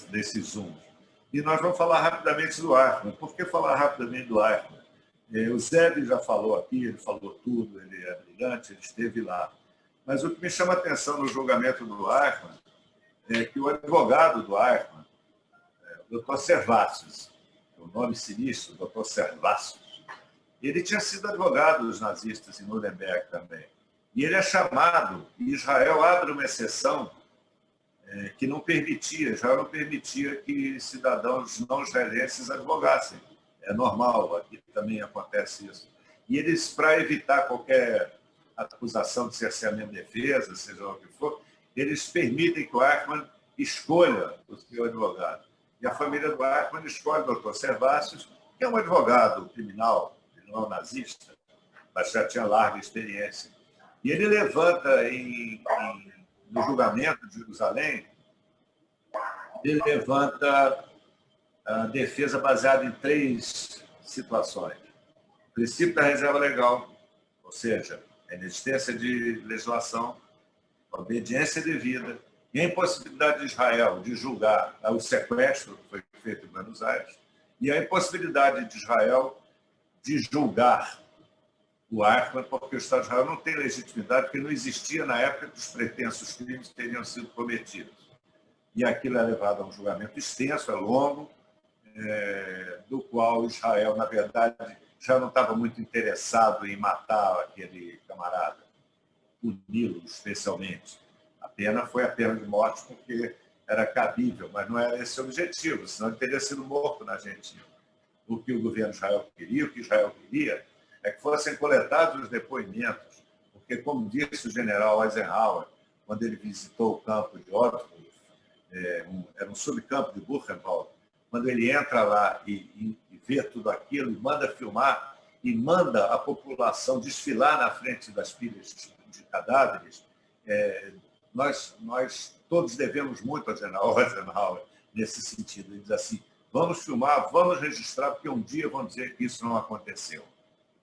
S2: desses zooms. E nós vamos falar rapidamente do Eichmann. Por que falar rapidamente do Eichmann? O Zeb já falou aqui, ele falou tudo, ele é brilhante, ele esteve lá. Mas o que me chama a atenção no julgamento do Eichmann é que o advogado do Eichmann, o Dr. Servatius, o nome sinistro, Dr. Servatius, ele tinha sido advogado dos nazistas em Nuremberg também. E ele é chamado, e Israel abre uma exceção que não permitia, Israel não permitia que cidadãos não israelenses advogassem. É normal, aqui também acontece isso. E eles, para evitar qualquer acusação de cerceamento de defesa, seja o que for, eles permitem que o Eichmann escolha o seu advogado. E a família do Eichmann escolhe o Dr. Servatius, que é um advogado criminal, ele não é um nazista, mas já tinha larga experiência. E ele levanta no julgamento de Jerusalém, ele levanta a defesa baseada em 3 situações. O princípio da reserva legal, ou seja, a inexistência de legislação, a obediência devida e a impossibilidade de Israel de julgar o sequestro que foi feito em Buenos Aires e a impossibilidade de Israel de julgar o Eichmann, porque o Estado de Israel não tem legitimidade, porque não existia na época que os pretensos crimes teriam sido cometidos. E aquilo é levado a um julgamento extenso, é longo, do qual Israel, na verdade, já não estava muito interessado em matar aquele camarada, puni-lo especialmente. A pena foi a pena de morte porque era cabível, mas não era esse o objetivo, senão ele teria sido morto na Argentina. O que o governo de Israel queria, o que Israel queria, é que fossem coletados os depoimentos, porque, como disse o general Eisenhower, quando ele visitou o campo de Ottweiler, era um subcampo de Buchenwald, quando ele entra lá e vê tudo aquilo, e manda filmar, e manda a população desfilar na frente das pilhas de cadáveres, nós todos devemos muito ao general Eisenhower nesse sentido. Ele diz assim, vamos filmar, vamos registrar, porque um dia vão dizer que isso não aconteceu.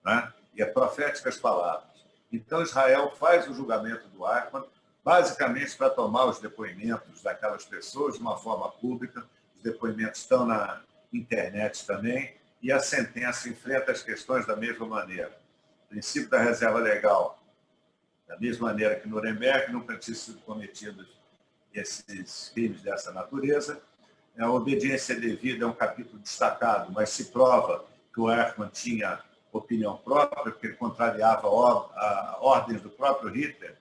S2: Né? E é proféticas palavras. Então, Israel faz o julgamento do Eichmann, basicamente para tomar os depoimentos daquelas pessoas de uma forma pública. Os depoimentos estão na internet também, e a sentença enfrenta as questões da mesma maneira. O princípio da reserva legal, da mesma maneira que Nuremberg, nunca tinham sido cometidos esses crimes dessa natureza. A obediência devida é um capítulo destacado, mas se prova que o Eichmann tinha opinião própria, porque ele contrariava ordens do próprio Hitler.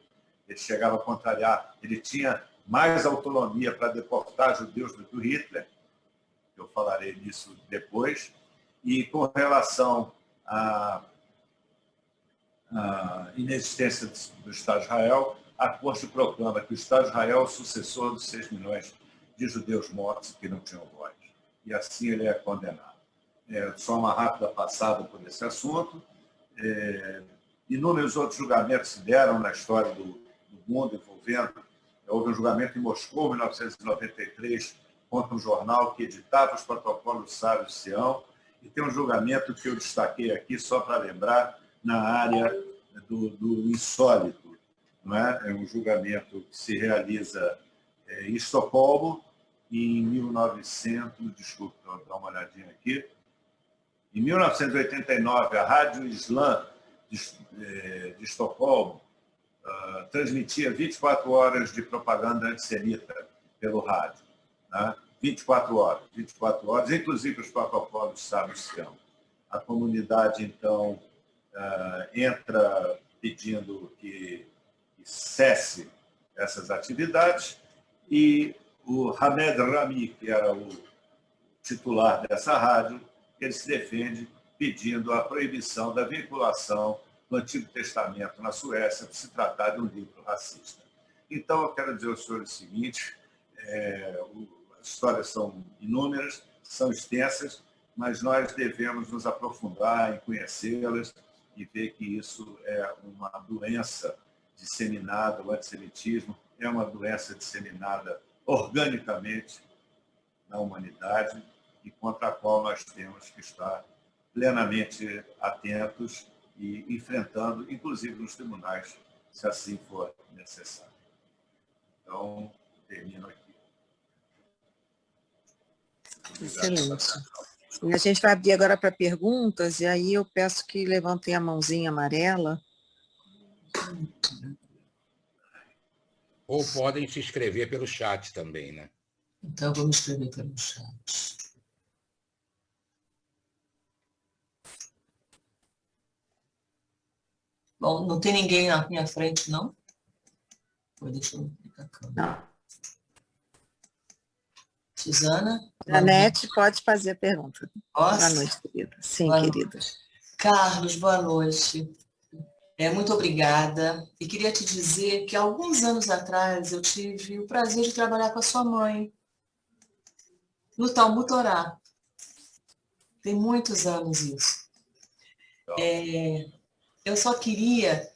S2: Ele chegava a contrariar, ele tinha mais autonomia para deportar judeus do que o Hitler. eu falarei disso depois. E com relação à inexistência do Estado de Israel, a Corte proclama que o Estado de Israel é o sucessor dos 6 milhões de judeus mortos que não tinham voz. E assim ele é condenado. Só uma rápida passada por esse assunto. Inúmeros outros julgamentos se deram na história do mundo envolvendo. Houve um julgamento em Moscou, em 1993, contra um jornal que editava os protocolos sábios de Sião. E tem um julgamento que eu destaquei aqui, só para lembrar, na área do insólito. Não é? É um julgamento que se realiza em Estocolmo, em 1900, desculpe, vou dar uma olhadinha aqui. Em 1989, a Rádio Islã de Estocolmo transmitia 24 horas de propaganda antissemita pelo rádio. Né? 24 horas, inclusive os protocolos sábios. A comunidade, então, entra pedindo que cesse essas atividades e o Hamed Rami, que era o titular dessa rádio, ele se defende pedindo a proibição da vinculação do Antigo Testamento na Suécia por se tratar de um livro racista. Então, eu quero dizer aos senhores o seguinte, as histórias são inúmeras, são extensas, mas nós devemos nos aprofundar em conhecê-las e ver que isso é uma doença disseminada, o antissemitismo é uma doença disseminada organicamente na humanidade e contra a qual nós temos que estar plenamente atentos e enfrentando, inclusive nos tribunais, se assim for necessário. Então, termino aqui.
S1: Excelente. E a gente vai abrir agora para perguntas, e aí eu peço que levantem a mãozinha amarela.
S3: Ou podem se inscrever pelo chat também, né?
S4: Então, vamos escrever pelo chat. Bom, não tem ninguém na minha frente, não? Deixa eu clicar a câmera.
S1: Não.
S4: Suzana?
S1: Janete, pode fazer a pergunta.
S4: Posso?
S1: Boa noite, querida. Sim,
S4: Boa
S1: querida.
S4: Noite. Carlos, boa noite. Muito obrigada. E queria te dizer que alguns anos atrás eu tive o prazer de trabalhar com a sua mãe no Talmud Torá. Tem muitos anos isso. Eu só queria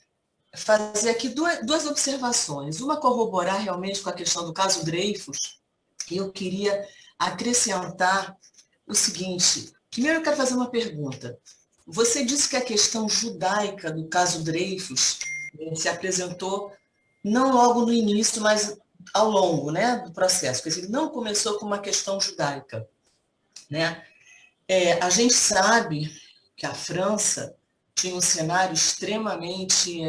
S4: fazer aqui duas observações. Uma, corroborar realmente com a questão do caso Dreyfus. E eu queria acrescentar o seguinte. Primeiro, eu quero fazer uma pergunta. Você disse que a questão judaica do caso Dreyfus se apresentou não logo no início, mas ao longo, né, do processo. Quer dizer, não começou com uma questão judaica. Né? A gente sabe que a França tinha um cenário extremamente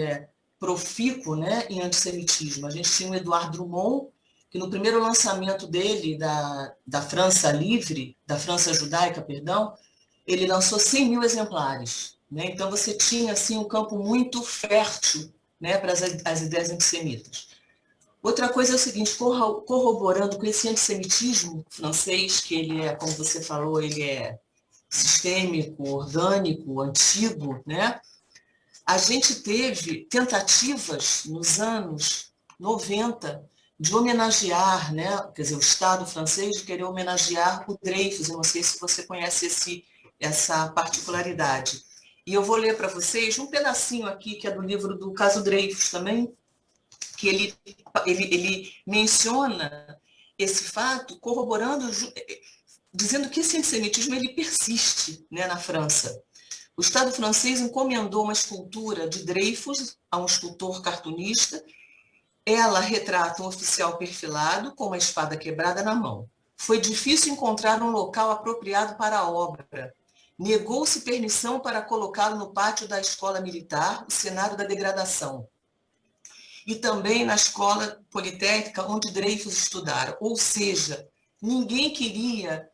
S4: profícuo, né, em antissemitismo. A gente tinha o Edouard Drummond, que no primeiro lançamento dele, da França Livre, da França Judaica, perdão, ele lançou 100 mil exemplares. Né? Então, você tinha assim, um campo muito fértil, né, para as ideias antissemitas. Outra coisa é o seguinte, corroborando com esse antissemitismo francês, que ele é, como você falou, ele é sistêmico, orgânico, antigo, né? A gente teve tentativas nos anos 90 de homenagear, né? Quer dizer, o Estado francês de querer homenagear o Dreyfus. Eu não sei se você conhece essa particularidade. E eu vou ler para vocês um pedacinho aqui, que é do livro do caso Dreyfus também, que ele menciona esse fato, corroborando, dizendo que esse antissemitismo ele persiste, né, na França. O Estado francês encomendou uma escultura de Dreyfus a um escultor cartunista. Ela retrata um oficial perfilado com uma espada quebrada na mão. Foi difícil encontrar um local apropriado para a obra. Negou-se permissão para colocá-lo no pátio da escola militar, o cenário da degradação. E também na escola politécnica onde Dreyfus estudara. Ou seja, ninguém queria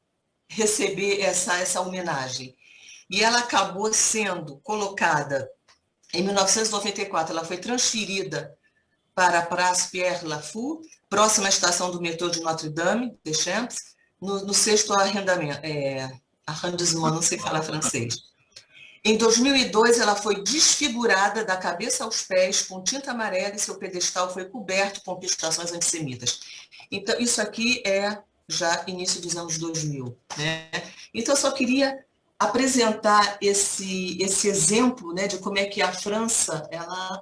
S4: receber essa homenagem. E ela acabou sendo colocada, em 1994, ela foi transferida para a Praça Pierre Lafou, próxima à estação do metrô de Notre-Dame, des Champs, no sexto arrondissement, não sei falar francês. Em 2002, ela foi desfigurada da cabeça aos pés com tinta amarela e seu pedestal foi coberto com pichações antissemitas. Então, isso aqui é já início dos anos 2000, né? Então, eu só queria apresentar esse exemplo, né, de como é que a França ela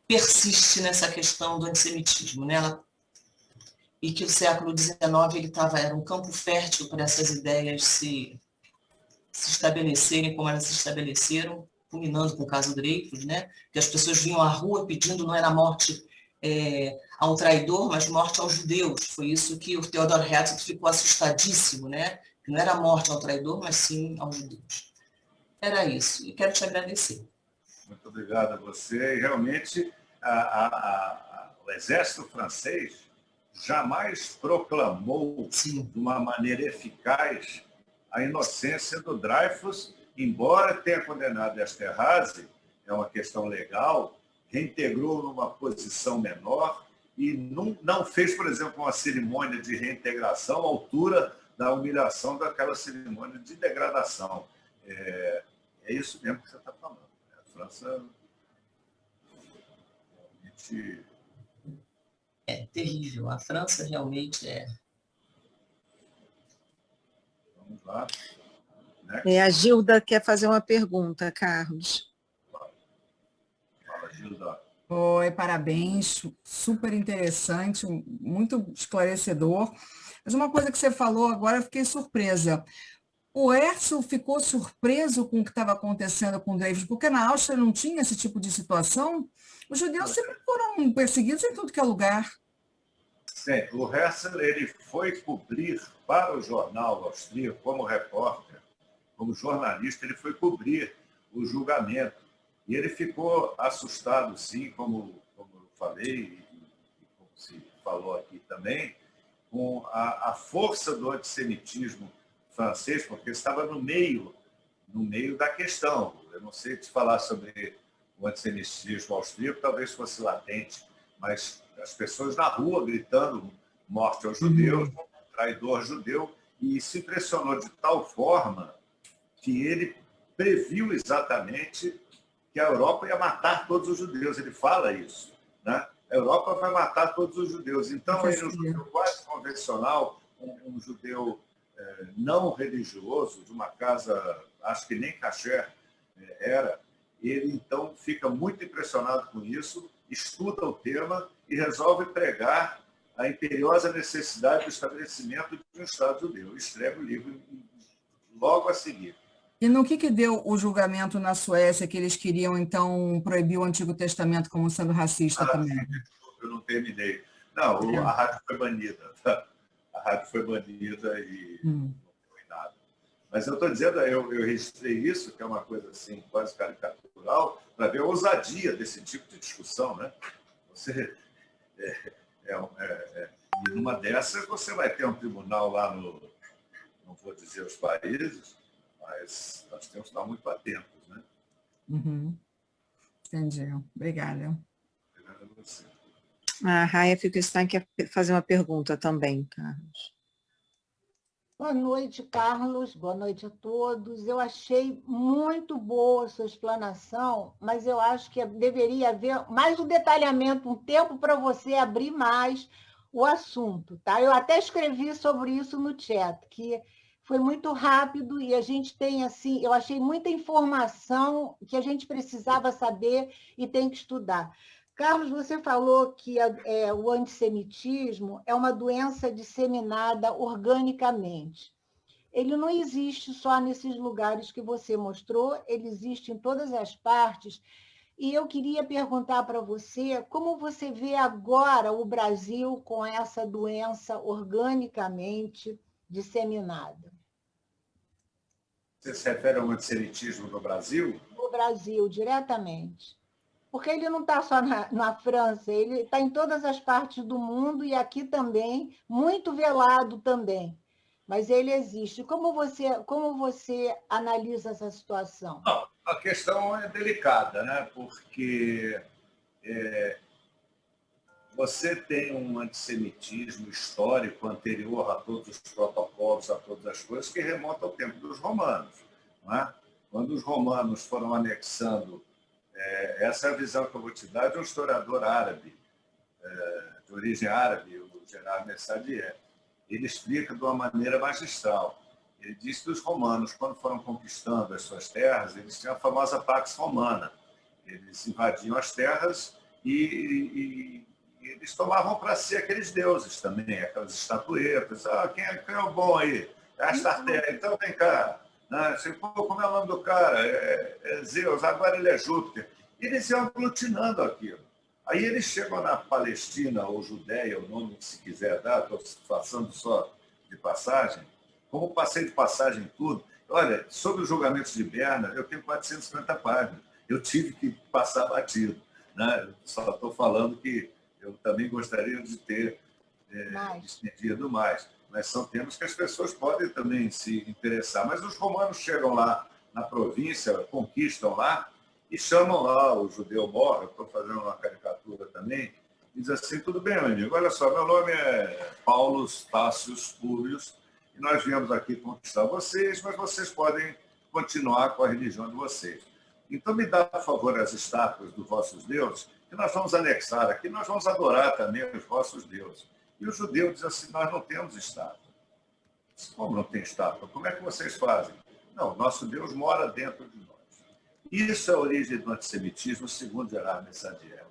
S4: persiste nessa questão do antissemitismo, né? E que o século XIX era um campo fértil para essas ideias se estabelecerem como elas se estabeleceram, culminando com o caso Dreyfus, né? Que as pessoas vinham à rua pedindo, não era morte a um traidor, mas morte aos judeus. Foi isso que o Theodor Herzl ficou assustadíssimo, né? Que não era morte ao traidor, mas sim aos judeus. Era isso, e quero te agradecer.
S2: Muito obrigado a você. E realmente, o exército francês jamais proclamou de uma maneira eficaz a inocência do Dreyfus, embora tenha condenado Esterházy, é uma questão legal, reintegrou numa posição menor e não fez, por exemplo, uma cerimônia de reintegração à altura da humilhação daquela cerimônia de degradação. É isso mesmo que você está falando. A França realmente...
S4: É terrível. A França realmente é...
S2: Vamos lá.
S1: A Gilda quer fazer uma pergunta, Carlos.
S2: Fala, Gilda.
S5: Oi, parabéns, super interessante, muito esclarecedor. Mas uma coisa que você falou agora, eu fiquei surpresa. O Herzl ficou surpreso com o que estava acontecendo com o Dreyfus, porque na Áustria não tinha esse tipo de situação. Os judeus sempre foram perseguidos em tudo que é lugar.
S2: Sim, o Herzl ele foi cobrir para o jornal austríaco, como repórter, como jornalista, ele foi cobrir o julgamento. E ele ficou assustado, sim, como eu falei, e como se falou aqui também, com a força do antissemitismo francês, porque estava no meio da questão. Eu não sei te falar sobre o antissemitismo austríaco, talvez fosse latente, mas as pessoas na rua gritando morte aos judeus, traidor judeu, e se impressionou de tal forma que ele previu exatamente que a Europa ia matar todos os judeus. Ele fala isso, né? A Europa vai matar todos os judeus. Então, ele é um judeu quase convencional, um judeu não religioso, de uma casa, acho que nem kasher era. Ele, então, fica muito impressionado com isso, estuda o tema e resolve pregar a imperiosa necessidade do estabelecimento de um Estado judeu. Escreve o livro logo a seguir.
S5: E no que deu o julgamento na Suécia, que eles queriam, então, proibir o Antigo Testamento como sendo racista também?
S2: Eu não terminei. Não, a rádio foi banida. A rádio foi banida e não foi nada. Mas eu estou dizendo, eu registrei isso, que é uma coisa assim, quase caricatural, para ver a ousadia desse tipo de discussão, né? Você... e numa dessas, você vai ter um tribunal lá no... Não vou dizer os países, mas nós temos que estar muito atentos, né?
S5: Entendi. Obrigada.
S2: Obrigado a você.
S1: A Raia Finkelstein quer fazer uma pergunta também, Carlos.
S6: Boa noite, Carlos. Boa noite a todos. Eu achei muito boa a sua explanação, mas eu acho que deveria haver mais um detalhamento, um tempo para você abrir mais o assunto, tá? Eu até escrevi sobre isso no chat, que foi muito rápido e a gente tem, assim, eu achei muita informação que a gente precisava saber e tem que estudar. Carlos, você falou que o antissemitismo é uma doença disseminada organicamente. Ele não existe só nesses lugares que você mostrou, ele existe em todas as partes. E eu queria perguntar para você como você vê agora o Brasil com essa doença organicamente disseminada.
S2: Você se refere ao antissemitismo no Brasil?
S6: No Brasil, diretamente. Porque ele não está só na França, ele está em todas as partes do mundo e aqui também, muito velado também. Mas ele existe. Como você analisa essa situação?
S2: Não, a questão é delicada, né? Porque você tem um antissemitismo histórico anterior a todos os protocolos, a todas as coisas, que remonta ao tempo dos romanos. Não é? Quando os romanos foram anexando, essa é a visão que eu vou te dar de um historiador árabe, de origem árabe, o Gerard Messadier. Ele explica de uma maneira magistral. Ele diz que os romanos, quando foram conquistando as suas terras, eles tinham a famosa Pax Romana. Eles invadiam as terras e eles tomavam para si aqueles deuses também, aquelas estatuetas. Quem é o bom aí? É Astarté. Então vem cá. Como é o nome do cara? É Zeus, agora ele é Júpiter. Eles iam aglutinando aquilo. Aí eles chegam na Palestina ou Judéia, o nome que se quiser dar, estou passando só de passagem, como passei de passagem em tudo. Olha, sobre os julgamentos de Berna, eu tenho 450 páginas. Eu tive que passar batido. Né? Só estou falando que eu também gostaria de ter estendido mais. Mas são temas que as pessoas podem também se interessar. Mas os romanos chegam lá na província, conquistam lá, e chamam lá o judeu mor, eu estou fazendo uma caricatura também, e diz assim, tudo bem, meu amigo, olha só, meu nome é Paulus Tácius Publius, e nós viemos aqui conquistar vocês, mas vocês podem continuar com a religião de vocês. Então me dá, por favor, as estátuas dos vossos deuses, que nós vamos anexar aqui, nós vamos adorar também os vossos deuses. E o judeu diz assim, nós não temos estátua. Como não tem estátua? Como é que vocês fazem? Não, nosso Deus mora dentro de nós. Isso é a origem do antissemitismo, segundo Gerard Messadier.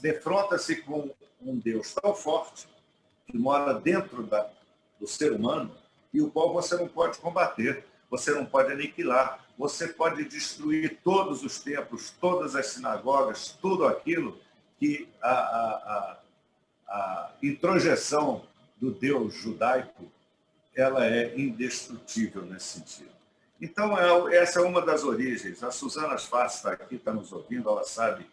S2: Defronta-se com um Deus tão forte, que mora dentro do ser humano, e o qual você não pode combater, você não pode aniquilar, você pode destruir todos os templos, todas as sinagogas, tudo aquilo que a introjeção do Deus judaico ela é indestrutível nesse sentido. Então, essa é uma das origens. A Suzana Schwartz está aqui, está nos ouvindo, ela sabe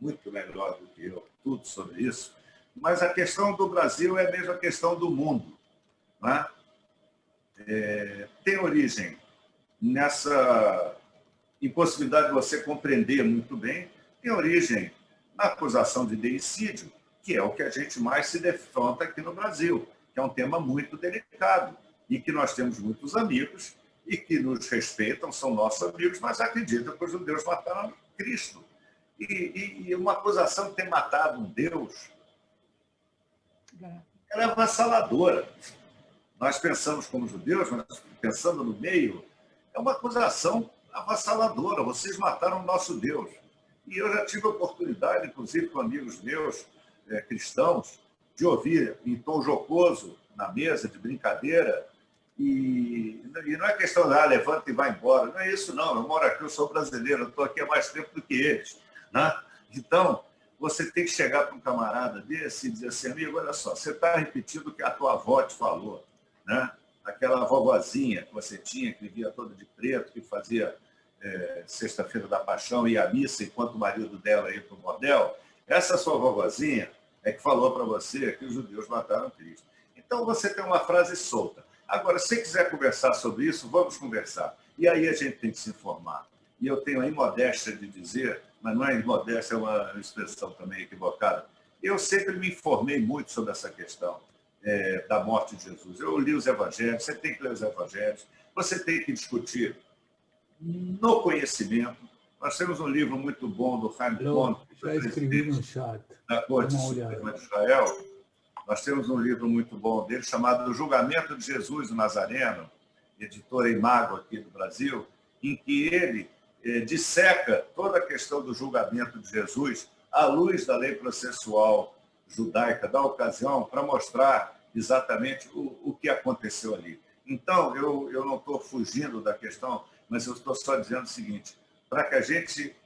S2: muito melhor do que eu tudo sobre isso. Mas a questão do Brasil é a mesma questão do mundo. Né? Tem origem nessa impossibilidade de você compreender muito bem, tem origem na acusação de deicídio, que é o que a gente mais se defronta aqui no Brasil, que é um tema muito delicado e que nós temos muitos amigos e que nos respeitam, são nossos amigos, mas acreditam que os judeus mataram Cristo. E uma acusação de ter matado um Deus, ela é avassaladora. Nós pensamos como judeus, mas pensando no meio, é uma acusação avassaladora. Vocês mataram o nosso Deus. E eu já tive a oportunidade, inclusive com amigos meus cristãos, de ouvir em tom jocoso, na mesa, de brincadeira, e não é questão de levanta e vai embora. Não é isso, não. Eu moro aqui, eu sou brasileiro, eu estou aqui há mais tempo do que eles. Né? Então, você tem que chegar para um camarada desse e dizer assim, amigo, olha só, você está repetindo o que a tua avó te falou. Né? Aquela vovozinha que você tinha, que vivia toda de preto, que fazia Sexta-feira da Paixão, ia à missa enquanto o marido dela ia para o bordel. Essa sua vovozinha é que falou para você que os judeus mataram Cristo. Então, você tem uma frase solta. Agora, se quiser conversar sobre isso, vamos conversar. E aí a gente tem que se informar. E eu tenho a imodéstia de dizer, mas não é imodéstia, é uma expressão também equivocada. Eu sempre me informei muito sobre essa questão da morte de Jesus. Eu li os evangelhos, você tem que ler os evangelhos, você tem que discutir no conhecimento. Nós temos um livro muito bom do Chaim Cohn,
S7: já escrevi no chat.
S2: Da Corte Suprema de Israel. Nós temos um livro muito bom dele chamado O Julgamento de Jesus o Nazareno, editora Imago aqui do Brasil, em que ele disseca toda a questão do julgamento de Jesus à luz da lei processual judaica da ocasião, para mostrar exatamente o que aconteceu ali. Então, eu não estou fugindo da questão, mas eu estou só dizendo o seguinte, para que a gente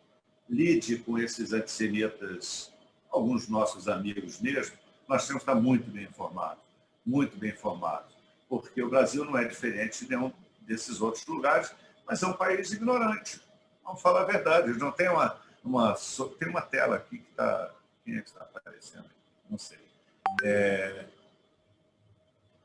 S2: lide com esses antissemitas, alguns nossos amigos mesmo, nós temos que estar muito bem informados, porque o Brasil não é diferente de nenhum desses outros lugares, mas é um país ignorante. Vamos falar a verdade, eles não têm tem uma tela aqui que está... Quem é que está aparecendo? Não sei.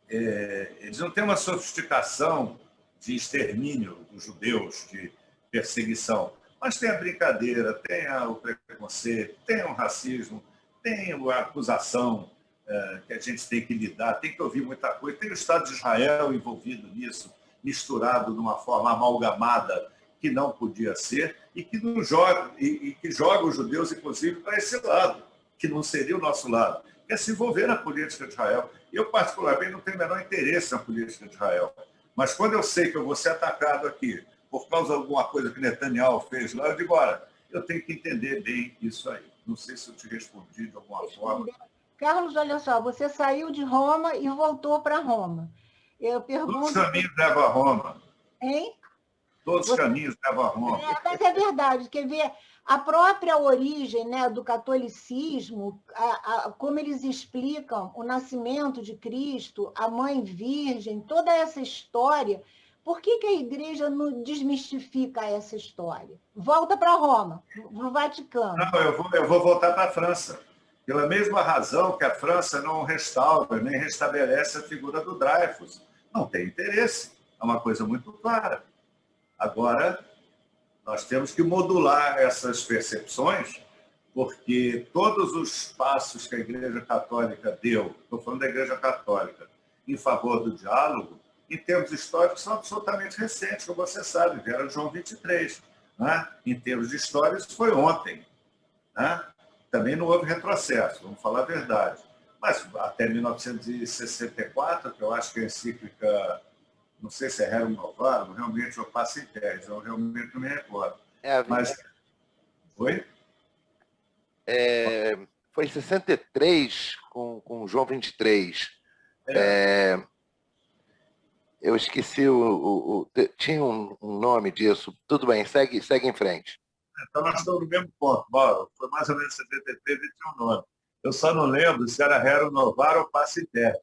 S2: Eles não têm uma sofisticação de extermínio dos judeus, de perseguição, mas tem a brincadeira, tem o preconceito, tem o racismo, tem a acusação que a gente tem que lidar, tem que ouvir muita coisa. Tem o Estado de Israel envolvido nisso, misturado de uma forma amalgamada que não podia ser, e que, não joga, e que joga os judeus, inclusive, para esse lado, que não seria o nosso lado, que é se envolver na política de Israel. Eu, particularmente, não tenho o menor interesse na política de Israel. Mas quando eu sei que eu vou ser atacado aqui por causa de alguma coisa que Netanyahu fez lá, eu digo, olha, eu tenho que entender bem isso aí. Não sei se eu te respondi de alguma forma.
S6: Carlos, olha só, você saiu de Roma e voltou para Roma. Eu pergunto...
S2: Todos os caminhos levam a Roma.
S6: Hein?
S2: Todos os caminhos levam a Roma.
S6: Mas é verdade, quer ver? A própria origem, né, do catolicismo, como eles explicam o nascimento de Cristo, a Mãe Virgem, toda essa história, por que a igreja não desmistifica essa história? Volta para Roma, no Vaticano.
S2: Não, eu vou voltar para a França. Pela mesma razão que a França não restaura, nem restabelece a figura do Dreyfus. Não tem interesse. É uma coisa muito clara. Agora, nós temos que modular essas percepções, porque todos os passos que a Igreja Católica deu, estou falando da Igreja Católica, em favor do diálogo, em termos históricos, são absolutamente recentes, como você sabe, vieram João 23. Né? Em termos de história, isso foi ontem. Né? Também não houve retrocesso, vamos falar a verdade. Mas até 1964, que eu acho que a encíclica, não sei se é Rerum Novarum, realmente eu passo em tese, eu realmente não me recordo. Mas... Oi?
S8: Foi em 63, com João 23. Eu esqueci tinha um nome disso. Tudo bem, segue em frente.
S2: Então nós estamos no mesmo ponto, Mauro. Foi mais ou menos 73, ele tinha um nome. Eu só não lembro se era Rerum Novarum ou Passe Terra.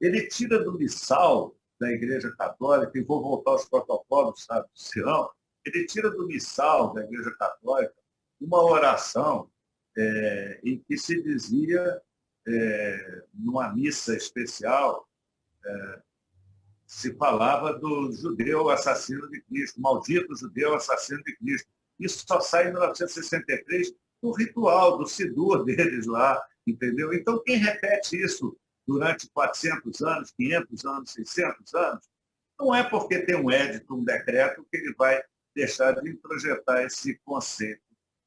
S2: Ele tira do missal da Igreja Católica, e vou voltar aos protocolos, sabe, do Sião, ele tira do missal da Igreja Católica uma oração em que se dizia, numa missa especial, se falava do judeu assassino de Cristo, maldito judeu assassino de Cristo. Isso só sai em 1963 no ritual do Sidur deles lá, entendeu? Então, quem repete isso durante 400 anos, 500 anos, 600 anos, não é porque tem um édito, um decreto, que ele vai deixar de introjetar esse conceito,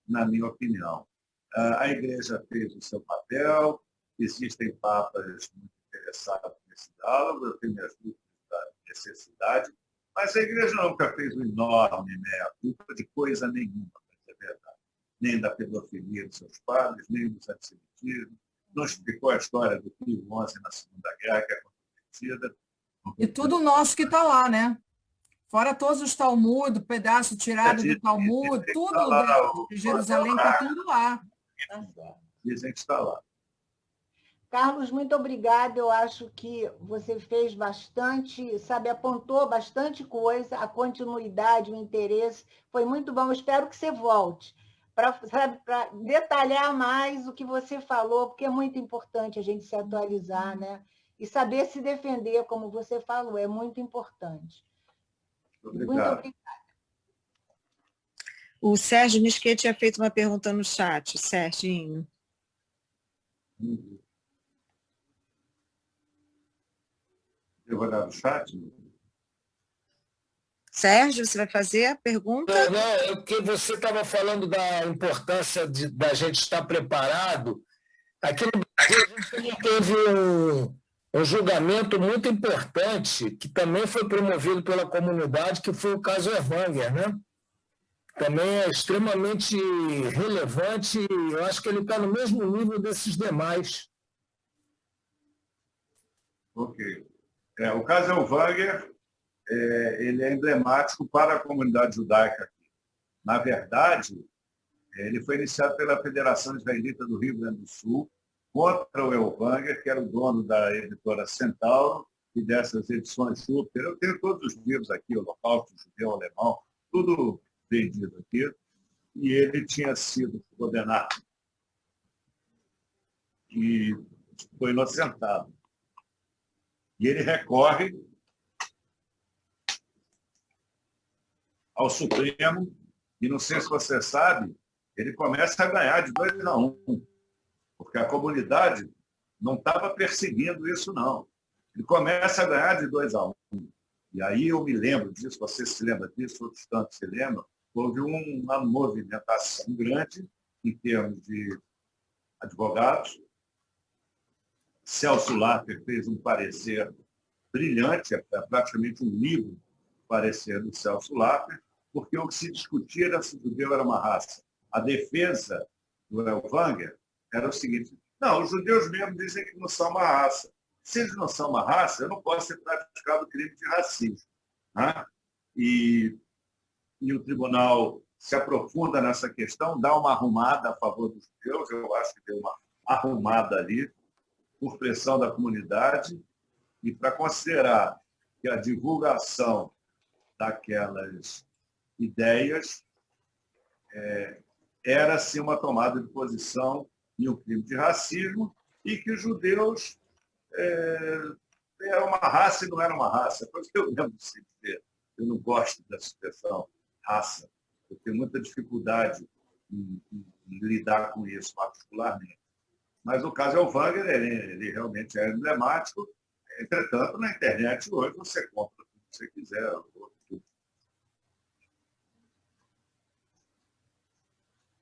S2: na minha opinião. A Igreja fez o seu papel, existem papas muito interessados nesse diálogo, eu tenho minhas dúvidas da necessidade, mas a Igreja nunca fez um enorme meia-culpa de coisa nenhuma, para dizer a verdade. Nem da pedofilia dos seus padres, nem do antissemitismo. Não explicou a história do Pio XI na Segunda Guerra, que é comprometida.
S5: E tudo nosso que está lá, né? Fora todos os Talmud, pedaço tirado do Talmud, tudo de Jerusalém está tudo lá.
S2: Dizem que está lá.
S6: Carlos, muito obrigada. Eu acho que você fez bastante, sabe, apontou bastante coisa, a continuidade, o interesse. Foi muito bom. Eu espero que você volte para detalhar mais o que você falou, porque é muito importante a gente se atualizar, né? E saber se defender, como você falou, é muito importante.
S2: Obrigado.
S6: Muito obrigada.
S1: O Sérgio Nisquet tinha feito uma pergunta no chat. Serginho.
S2: Eu vou dar no chat?
S1: Sérgio, você vai fazer a pergunta?
S3: Não, é porque você estava falando da importância da gente estar preparado. Aqui no Brasil, a gente teve um julgamento muito importante, que também foi promovido pela comunidade, que foi o caso Ervanger, né? Também é extremamente relevante, e eu acho que ele está no mesmo nível desses demais.
S2: Ok. O caso Ervanger, ele é emblemático para a comunidade judaica aqui. Na verdade, ele foi iniciado pela Federação Israelita do Rio Grande do Sul, contra o Ervanger, que era o dono da editora Centauro e dessas edições super. Eu tenho todos os livros aqui, Holocausto, Judeu, Alemão, tudo vendido aqui. E ele tinha sido condenado e foi inocentado. E ele recorre ao Supremo, e não sei se você sabe, ele começa a ganhar de 2-1. porque a comunidade não estava perseguindo isso, não. Ele começa a ganhar de 2-1. E aí eu me lembro disso, você se lembra disso, outros tantos se lembram, houve uma movimentação grande em termos de advogados. Celso Lafer fez um parecer brilhante, é praticamente um livro, o parecer do Celso Lafer, porque o que se discutia era se o judeu era uma raça. A defesa do Elvanger era o seguinte: não, os judeus mesmo dizem que não são uma raça. Se eles não são uma raça, eu não posso ser praticado crime de racismo. Né? E o tribunal se aprofunda nessa questão, dá uma arrumada a favor dos judeus, eu acho que deu uma arrumada ali, por pressão da comunidade, e para considerar que a divulgação daquelas ideias era, sim, uma tomada de posição em um crime de racismo, e que os judeus eram uma raça e não eram uma raça. Coisa que eu lembro de se dizer. Eu não gosto da expressão raça. Eu tenho muita dificuldade em lidar com isso particularmente. Mas o caso Elvanger, ele realmente é emblemático. Entretanto, na internet hoje você compra o que você quiser.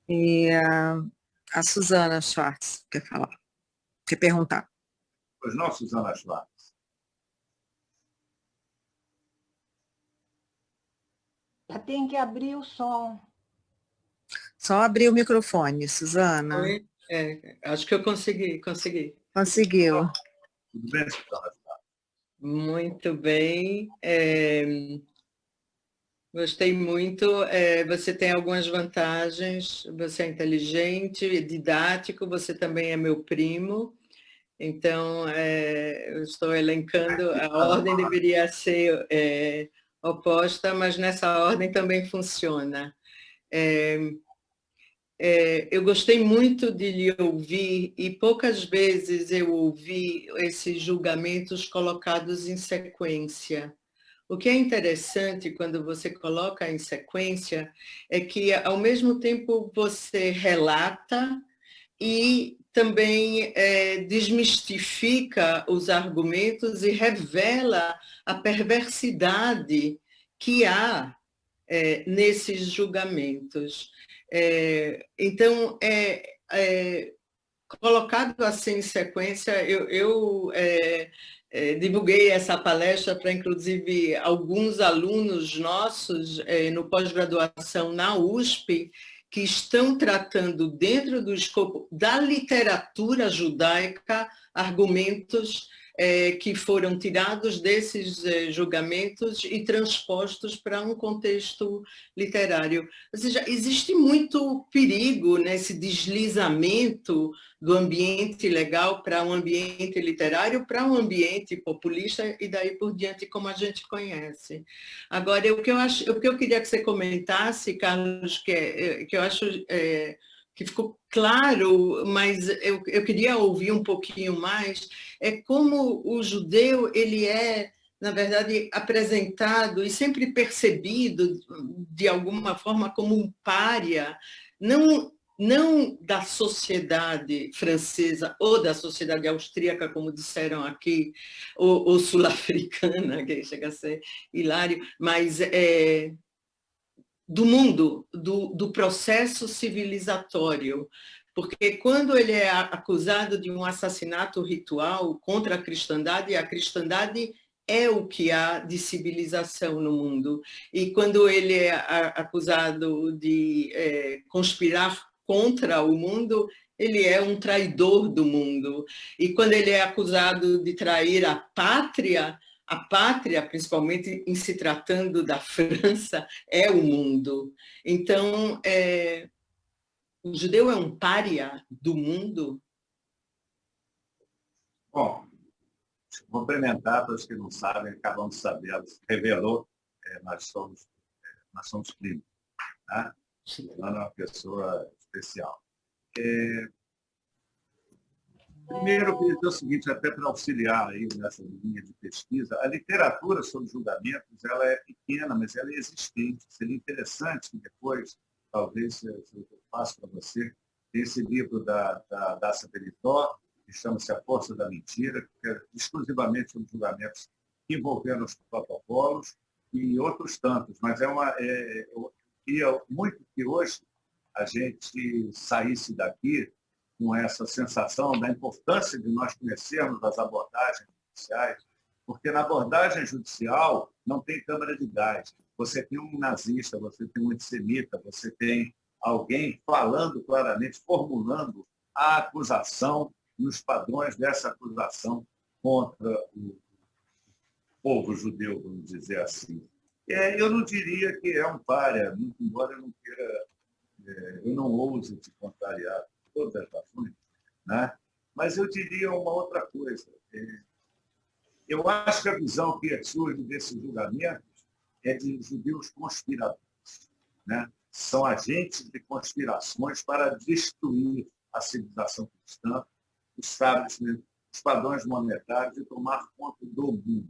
S1: E a Suzana Schwartz quer falar, quer perguntar.
S2: Pois não, Suzana Schwartz?
S6: Tem que abrir o som.
S1: Só abrir o microfone, Suzana.
S9: Oi? Acho que eu consegui.
S1: Conseguiu.
S2: Tudo bem, Suzana Schwartz?
S9: Muito bem. Gostei muito. Você tem algumas vantagens. Você é inteligente, didático. Você também é meu primo. Então, eu estou elencando. A ordem deveria ser oposta, mas nessa ordem também funciona. Eu gostei muito de lhe ouvir e poucas vezes eu ouvi esses julgamentos colocados em sequência. O que é interessante quando você coloca em sequência é que, ao mesmo tempo, você relata e também desmistifica os argumentos e revela a perversidade que há nesses julgamentos. Então, colocado assim em sequência, eu divulguei essa palestra para, inclusive, alguns alunos nossos no pós-graduação na USP, que estão tratando, dentro do escopo da literatura judaica, argumentos que foram tirados desses julgamentos e transpostos para um contexto literário. Ou seja, existe muito perigo nesse deslizamento do ambiente legal para um ambiente literário, para um ambiente populista e daí por diante, como a gente conhece. Agora, o que eu queria que você comentasse, Carlos, que eu acho que ficou claro, mas eu queria ouvir um pouquinho mais, é como o judeu ele é, na verdade, apresentado e sempre percebido, de alguma forma, como um pária, não da sociedade francesa ou da sociedade austríaca, como disseram aqui, ou sul-africana, que chega a ser hilário, mas do mundo, do processo civilizatório. Porque quando ele é acusado de um assassinato ritual contra a cristandade é o que há de civilização no mundo. E quando ele é acusado de conspirar contra o mundo, ele é um traidor do mundo. E quando ele é acusado de trair a pátria, principalmente em se tratando da França, é o mundo. Então, o judeu é um pária do mundo?
S2: Bom, complementar para os que não sabem, acabamos de saber, ela se revelou, nós somos primos. Tá? Ela é uma pessoa especial. Primeiro, eu queria dizer o seguinte, até para auxiliar aí nessa linha de pesquisa, a literatura sobre julgamentos ela é pequena, mas ela é existente. Seria interessante que depois, talvez, eu faça para você, Tem esse livro da Dacia Benitó, que chama-se A Força da Mentira, que é exclusivamente sobre julgamentos envolvendo os protocolos e outros tantos. Mas eu queria muito que hoje a gente saísse daqui com essa sensação da importância de nós conhecermos as abordagens judiciais, porque na abordagem judicial não tem câmara de gás. Você tem um nazista, você tem um antissemita, você tem alguém falando claramente, formulando a acusação e os padrões dessa acusação contra o povo judeu, vamos dizer assim. Eu não diria que é um pária, muito embora eu não queira, eu não ouse te contrariar todas as razões, né? Mas eu diria uma outra coisa. Eu acho que a visão que surge desses julgamentos é de judeus conspiradores, né? São agentes de conspirações para destruir a civilização cristã, os padrões monetários e tomar conta do mundo.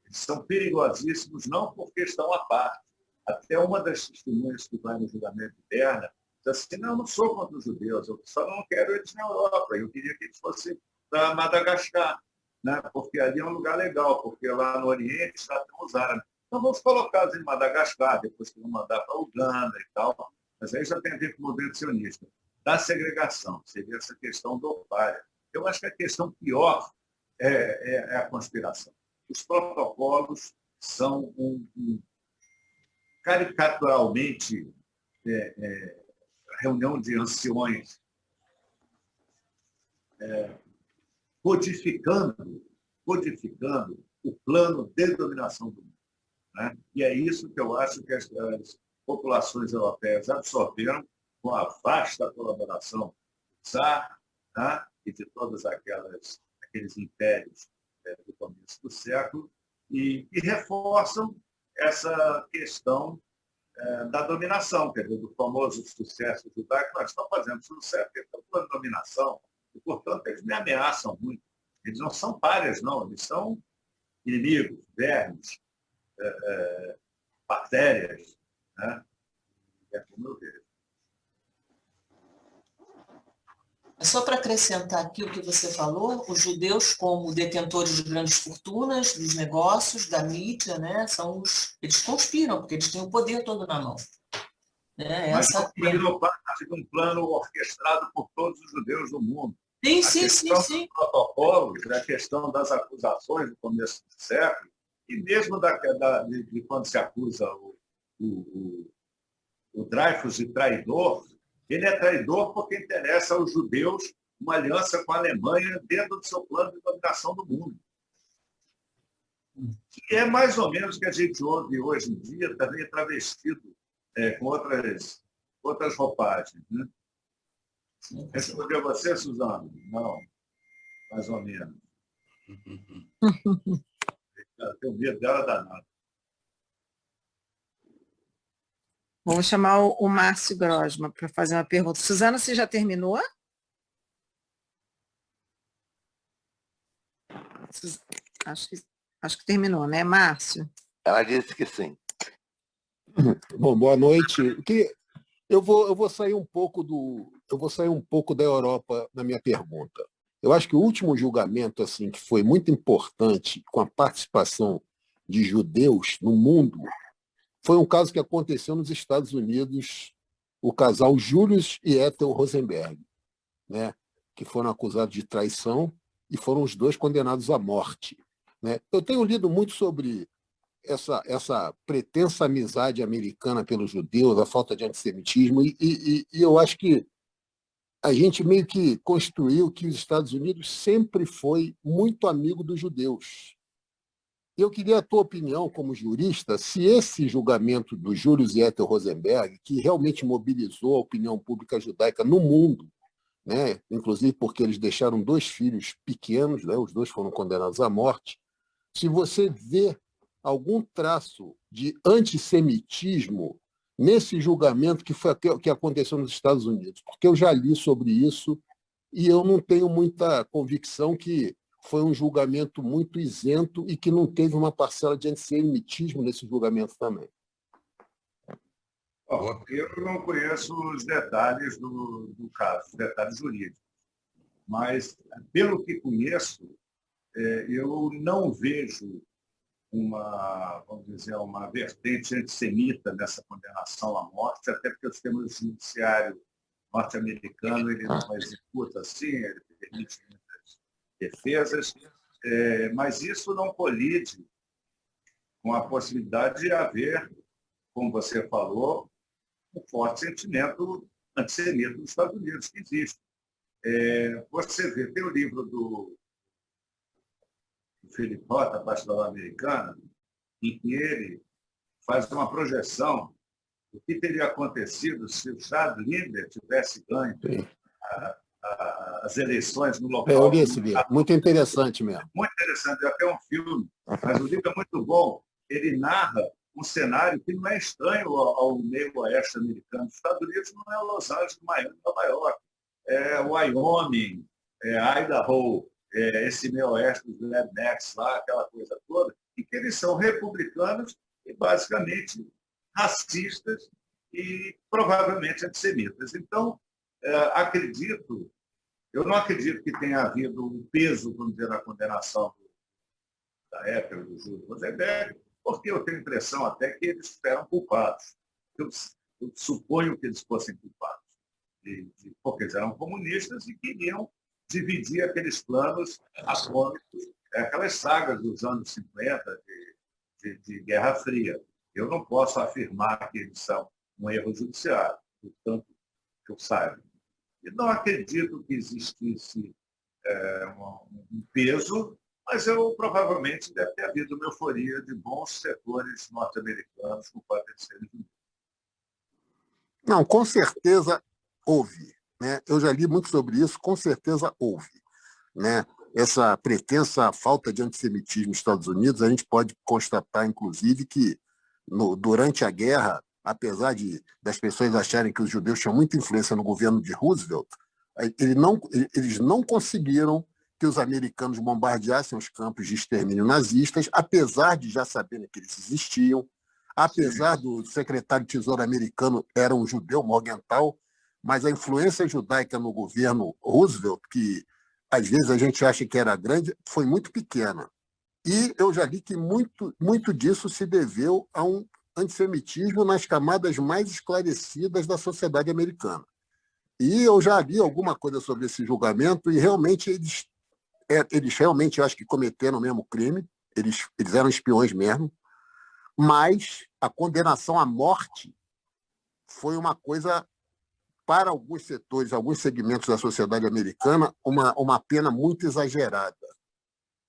S2: Eles são perigosíssimos não porque estão à parte. Até uma das testemunhas que vai no julgamento de Berna diz assim, não, eu não sou contra os judeus, eu só não quero eles na Europa, eu queria que eles fossem para Madagascar, né? Porque ali é um lugar legal, porque lá no Oriente já tem os árabes. Então vamos colocá-los em Madagascar, depois que vão mandar para a Uganda e tal, mas aí já tem a ver com o movimento sionista. Da segregação, seria essa questão do pária. Eu acho que a questão pior é a conspiração. Os protocolos são caricaturalmente reunião de anciões codificando o plano de dominação do mundo, né? E é isso que eu acho que as populações europeias absorveram com a vasta colaboração do Tsar, né? E de todos aqueles impérios do começo do século, e reforçam essa questão da dominação, quer dizer, do famoso sucesso judaico. Nós estamos fazendo sucesso, porque estamos falando de dominação, e, portanto, eles me ameaçam muito. Eles não são párias, não, eles são inimigos, vermes, bactérias, né? É como eu vejo.
S4: Só para acrescentar aqui o que você falou, os judeus, como detentores de grandes fortunas, dos negócios, da mídia, né, eles conspiram, porque eles têm o poder todo na mão. Né?
S2: Mas não parte de um plano orquestrado por todos os judeus do mundo.
S4: Sim.
S2: Dos protocolos, a questão das acusações do começo do século, e mesmo de quando se acusa o Dreyfus de traidor, ele é traidor porque interessa aos judeus uma aliança com a Alemanha dentro do seu plano de dominação do mundo. Que é mais ou menos o que a gente ouve hoje em dia, também travestido com outras roupagens. Né? Respondeu você, Suzano? Não, mais ou menos. Eu tenho medo dela danada.
S1: Vamos chamar o Márcio Grosma para fazer uma pergunta. Suzana, você já terminou? Acho que terminou, né, Márcio?
S8: Ela disse que sim.
S10: Bom, boa noite. Eu vou sair um pouco da Europa na minha pergunta. Eu acho que o último julgamento assim que foi muito importante com a participação de judeus no mundo foi um caso que aconteceu nos Estados Unidos, o casal Julius e Ethel Rosenberg, né, que foram acusados de traição e foram os dois condenados à morte. Né? Eu tenho lido muito sobre essa pretensa amizade americana pelos judeus, a falta de antissemitismo, e eu acho que a gente meio que construiu que os Estados Unidos sempre foi muito amigo dos judeus. Eu queria a tua opinião como jurista, se esse julgamento do Julius e Ethel Rosenberg, que realmente mobilizou a opinião pública judaica no mundo, né, inclusive porque eles deixaram 2 filhos pequenos, né, os 2 foram condenados à morte, se você vê algum traço de antissemitismo nesse julgamento que aconteceu nos Estados Unidos, porque eu já li sobre isso e eu não tenho muita convicção que foi um julgamento muito isento e que não teve uma parcela de antissemitismo nesse julgamento também.
S2: Bom, eu não conheço os detalhes do caso, os detalhes jurídicos, mas, pelo que conheço, eu não vejo vamos dizer, uma vertente antissemita nessa condenação à morte, até porque o sistema judiciário norte-americano ele não executa assim, ele permite muitas defesas, mas isso não colide com a possibilidade de haver, como você falou, um forte sentimento antissemita nos Estados Unidos, que existe. Você vê, tem o livro do Philip Roth, A Pastoral Americana, em que ele faz uma projeção do que teria acontecido se o Chad Linder tivesse ganho as eleições no local.
S10: Eu li esse livro, muito interessante mesmo.
S2: Muito interessante, é até um filme, mas o livro é muito bom. Ele narra um cenário que não é estranho ao meio oeste americano. Os Estados Unidos não é Los Angeles, Miami, Nova York. É Wyoming, Idaho, esse meio oeste dos rednecks lá, aquela coisa toda, e que eles são republicanos e basicamente racistas e provavelmente antissemitas. Então, eu não acredito que tenha havido um peso, vamos dizer, na condenação da época do Júlio Rosenberg, porque eu tenho a impressão até que eles eram culpados. Eu suponho que eles fossem culpados, porque eles eram comunistas e queriam dividir aqueles planos atômicos, aquelas sagas dos anos 50 de Guerra Fria. Eu não posso afirmar que eles são um erro judiciário, portanto, que eu saiba. E não acredito que existisse um peso, mas provavelmente deve ter havido uma euforia de bons setores norte-americanos com fato de serem judeus.
S10: Não, com certeza houve. Né? Eu já li muito sobre isso, com certeza houve. Né? Essa pretensa falta de antissemitismo nos Estados Unidos, a gente pode constatar, inclusive, que durante a guerra, apesar das pessoas acharem que os judeus tinham muita influência no governo de Roosevelt, eles não conseguiram que os americanos bombardeassem os campos de extermínio nazistas, apesar de já saberem que eles existiam, apesar do secretário de Tesouro americano era um judeu, Morgenthau, mas a influência judaica no governo Roosevelt, que às vezes a gente acha que era grande, foi muito pequena. E eu já li que muito disso se deveu a um antissemitismo nas camadas mais esclarecidas da sociedade americana. E eu já li alguma coisa sobre esse julgamento e realmente eles realmente, eu acho que cometeram o mesmo crime, eles eram espiões mesmo, mas a condenação à morte foi uma coisa, para alguns setores, alguns segmentos da sociedade americana, uma pena muito exagerada.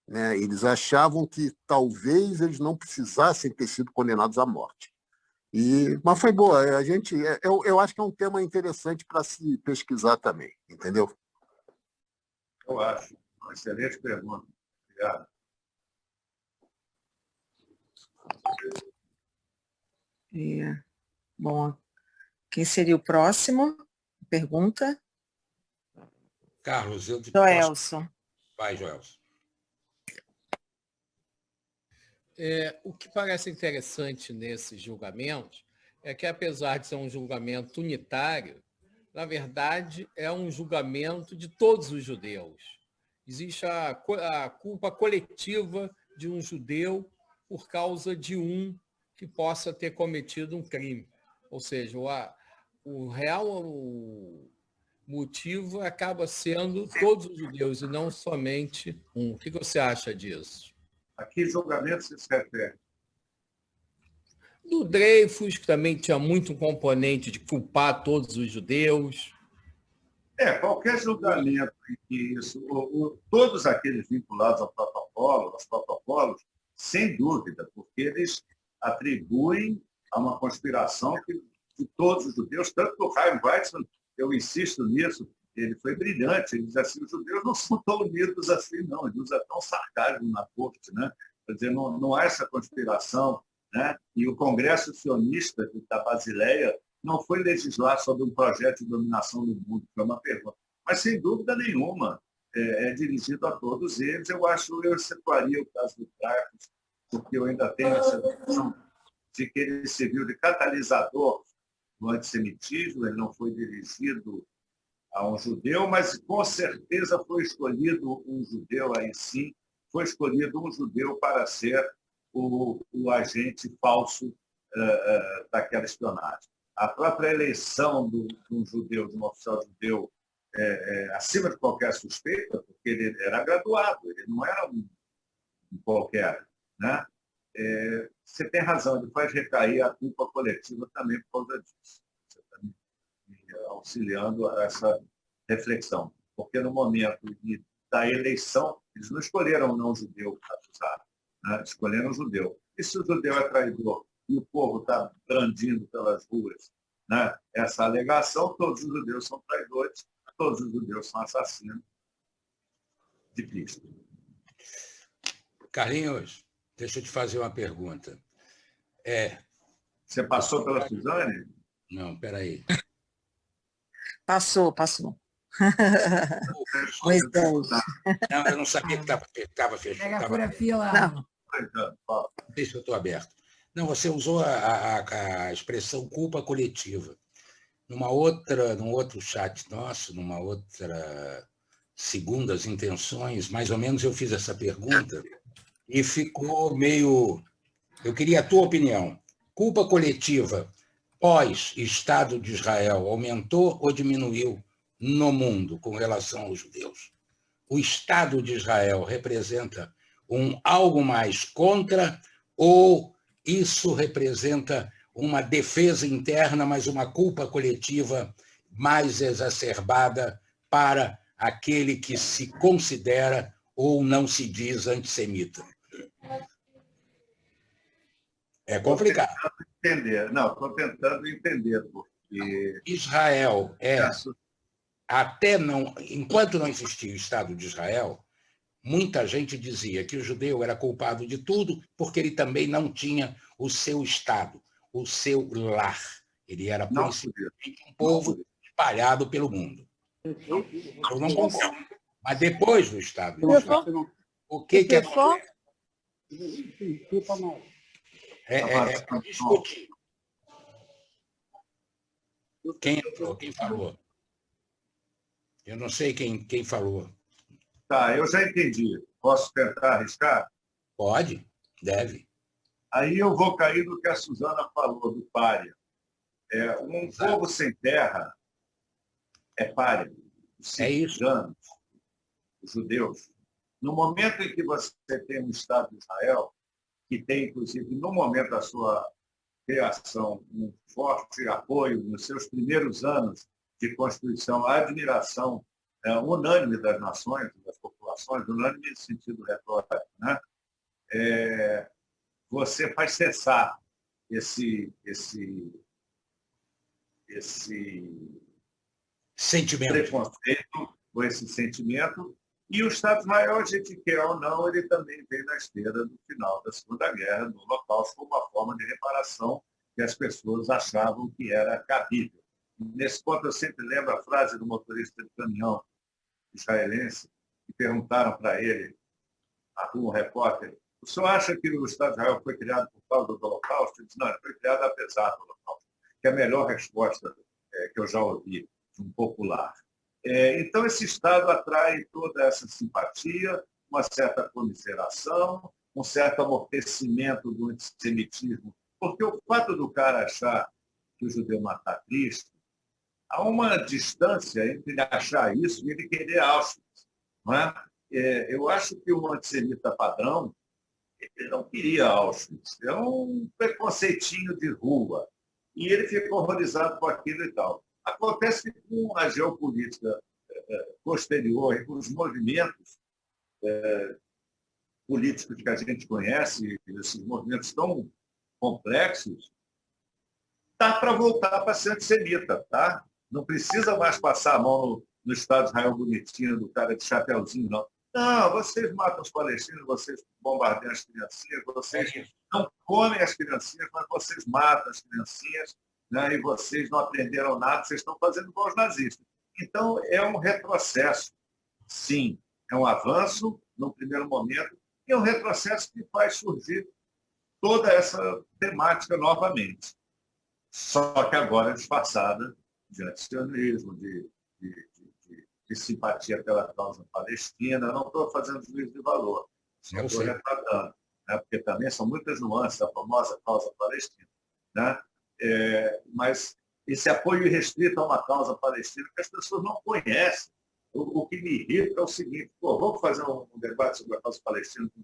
S10: Né? Eles achavam que talvez eles não precisassem ter sido condenados à morte. Mas foi boa. Eu acho que é um tema interessante para se pesquisar também, entendeu?
S2: Eu acho. Uma excelente pergunta. Obrigado.
S1: Bom, quem seria o próximo? Pergunta?
S3: Carlos,
S1: Joelson.
S3: Vai, Joelson.
S11: O que parece interessante nesses julgamentos é que, apesar de ser um julgamento unitário, na verdade, é um julgamento de todos os judeus. Existe a culpa coletiva de um judeu por causa de um que possa ter cometido um crime. Ou seja, o real motivo acaba sendo todos os judeus e não somente um. O que você acha disso?
S2: A que julgamento você se refere?
S11: Do Dreyfus, que também tinha muito um componente de culpar todos os judeus.
S2: Qualquer julgamento em que isso, todos aqueles vinculados aos protocolos, sem dúvida, porque eles atribuem a uma conspiração de todos os judeus, tanto que o Chaim Weizmann, eu insisto nisso, ele foi brilhante, ele diz assim, os judeus não são tão unidos assim, não, ele usa tão sarcasmo na corte, né? Quer dizer, não há essa conspiração, né? E o Congresso Sionista da Basileia não foi legislar sobre um projeto de dominação do mundo, foi uma pergunta. Mas, sem dúvida nenhuma, é dirigido a todos eles. Eu excetuaria o caso do Dreyfus, porque eu ainda tenho essa impressão de que ele serviu de catalisador do antissemitismo, ele não foi dirigido a um judeu, mas com certeza foi escolhido um judeu, aí sim, foi escolhido um judeu para ser o agente falso daquela espionagem. A própria eleição de um judeu, de um oficial judeu, acima de qualquer suspeita, porque ele era graduado, ele não era um qualquer, né? Você tem razão, ele faz recair a culpa coletiva também por causa disso. Você está me auxiliando a essa reflexão. Porque no momento da eleição, eles não escolheram um não-judeu acusado, né? Escolheram um judeu. E se o judeu é traidor e o povo está brandindo pelas ruas, né, essa alegação, todos os judeus são traidores, todos os judeus são assassinos de Cristo.
S12: Carlinhos, deixa eu te fazer uma pergunta.
S2: Você passou pela Suzane?
S12: Não, peraí.
S1: Passou.
S12: Não, eu não sabia que estava fechado.
S5: Pega por a fila.
S1: Não.
S12: Não sei se eu estou aberto. Não, você usou a expressão culpa coletiva. Num outro chat nosso, numa outra segundas intenções, mais ou menos eu fiz essa pergunta e ficou meio... Eu queria a tua opinião. Culpa coletiva pós-Estado de Israel aumentou ou diminuiu no mundo com relação aos judeus? O Estado de Israel representa algo mais contra ou isso representa uma defesa interna, mas uma culpa coletiva mais exacerbada para aquele que se considera ou não se diz antissemita? É complicado.
S2: Estou tentando entender, porque...
S12: Israel enquanto não existia o Estado de Israel, muita gente dizia que o judeu era culpado de tudo porque ele também não tinha o seu Estado, o seu lar. Ele era principalmente um povo espalhado pelo mundo. Eu não concordo. Mas depois do Estado de Israel, o que aconteceu? Para discutir. Quem entrou? Quem falou? Eu não sei quem falou.
S2: Tá, eu já entendi. Posso tentar arriscar?
S12: Pode, deve.
S2: Aí eu vou cair no que a Suzana falou, do pária. Um povo sem terra é pária. Os ciganos, os judeus. No momento em que você tem um Estado de Israel, que tem, inclusive, no momento da sua criação, um forte apoio nos seus primeiros anos de Constituição, a admiração unânime das nações, das populações, unânime no sentido retórico, né? Você faz cessar esse
S12: sentimento,
S2: preconceito, ou esse sentimento. E o Estado de Israel, a gente quer ou não, ele também veio na esteira do final da Segunda Guerra, no Holocausto, como uma forma de reparação que as pessoas achavam que era cabível. Nesse ponto, eu sempre lembro a frase do motorista de caminhão israelense, que perguntaram para ele, um repórter, o senhor acha que o Estado de Israel foi criado por causa do Holocausto? Ele disse, não, ele foi criado apesar do Holocausto, que é a melhor resposta que eu já ouvi de um popular. Então, esse Estado atrai toda essa simpatia, uma certa comiseração, um certo amortecimento do antissemitismo, porque o fato do cara achar que o judeu matar Cristo, há uma distância entre ele achar isso e ele querer Auschwitz. Não é? Eu acho que o antissemita padrão, ele não queria Auschwitz, é um preconceitinho de rua, e ele ficou horrorizado com aquilo e tal. Acontece que com a geopolítica posterior e com os movimentos políticos que a gente conhece, esses movimentos tão complexos, dá para voltar para ser antissemita, tá? Não precisa mais passar a mão no Estado de Israel bonitinho, do cara de chapeuzinho, não. Não, vocês matam os palestinos, vocês bombardeiam as criancinhas, vocês não comem as criancinhas, mas vocês matam as criancinhas, né? E vocês não aprenderam nada, vocês estão fazendo igual os nazistas. Então, é um retrocesso, sim. É um avanço, no primeiro momento, e é um retrocesso que faz surgir toda essa temática novamente. só que agora disfarçada de antisionismo, de simpatia pela causa palestina. Não estou fazendo juízo de valor, só estou retratando, né? Porque também são muitas nuances da famosa causa palestina. Né? Mas esse apoio irrestrito a uma causa palestina que as pessoas não conhecem. O que me irrita é o seguinte: vamos fazer um debate sobre a causa palestina com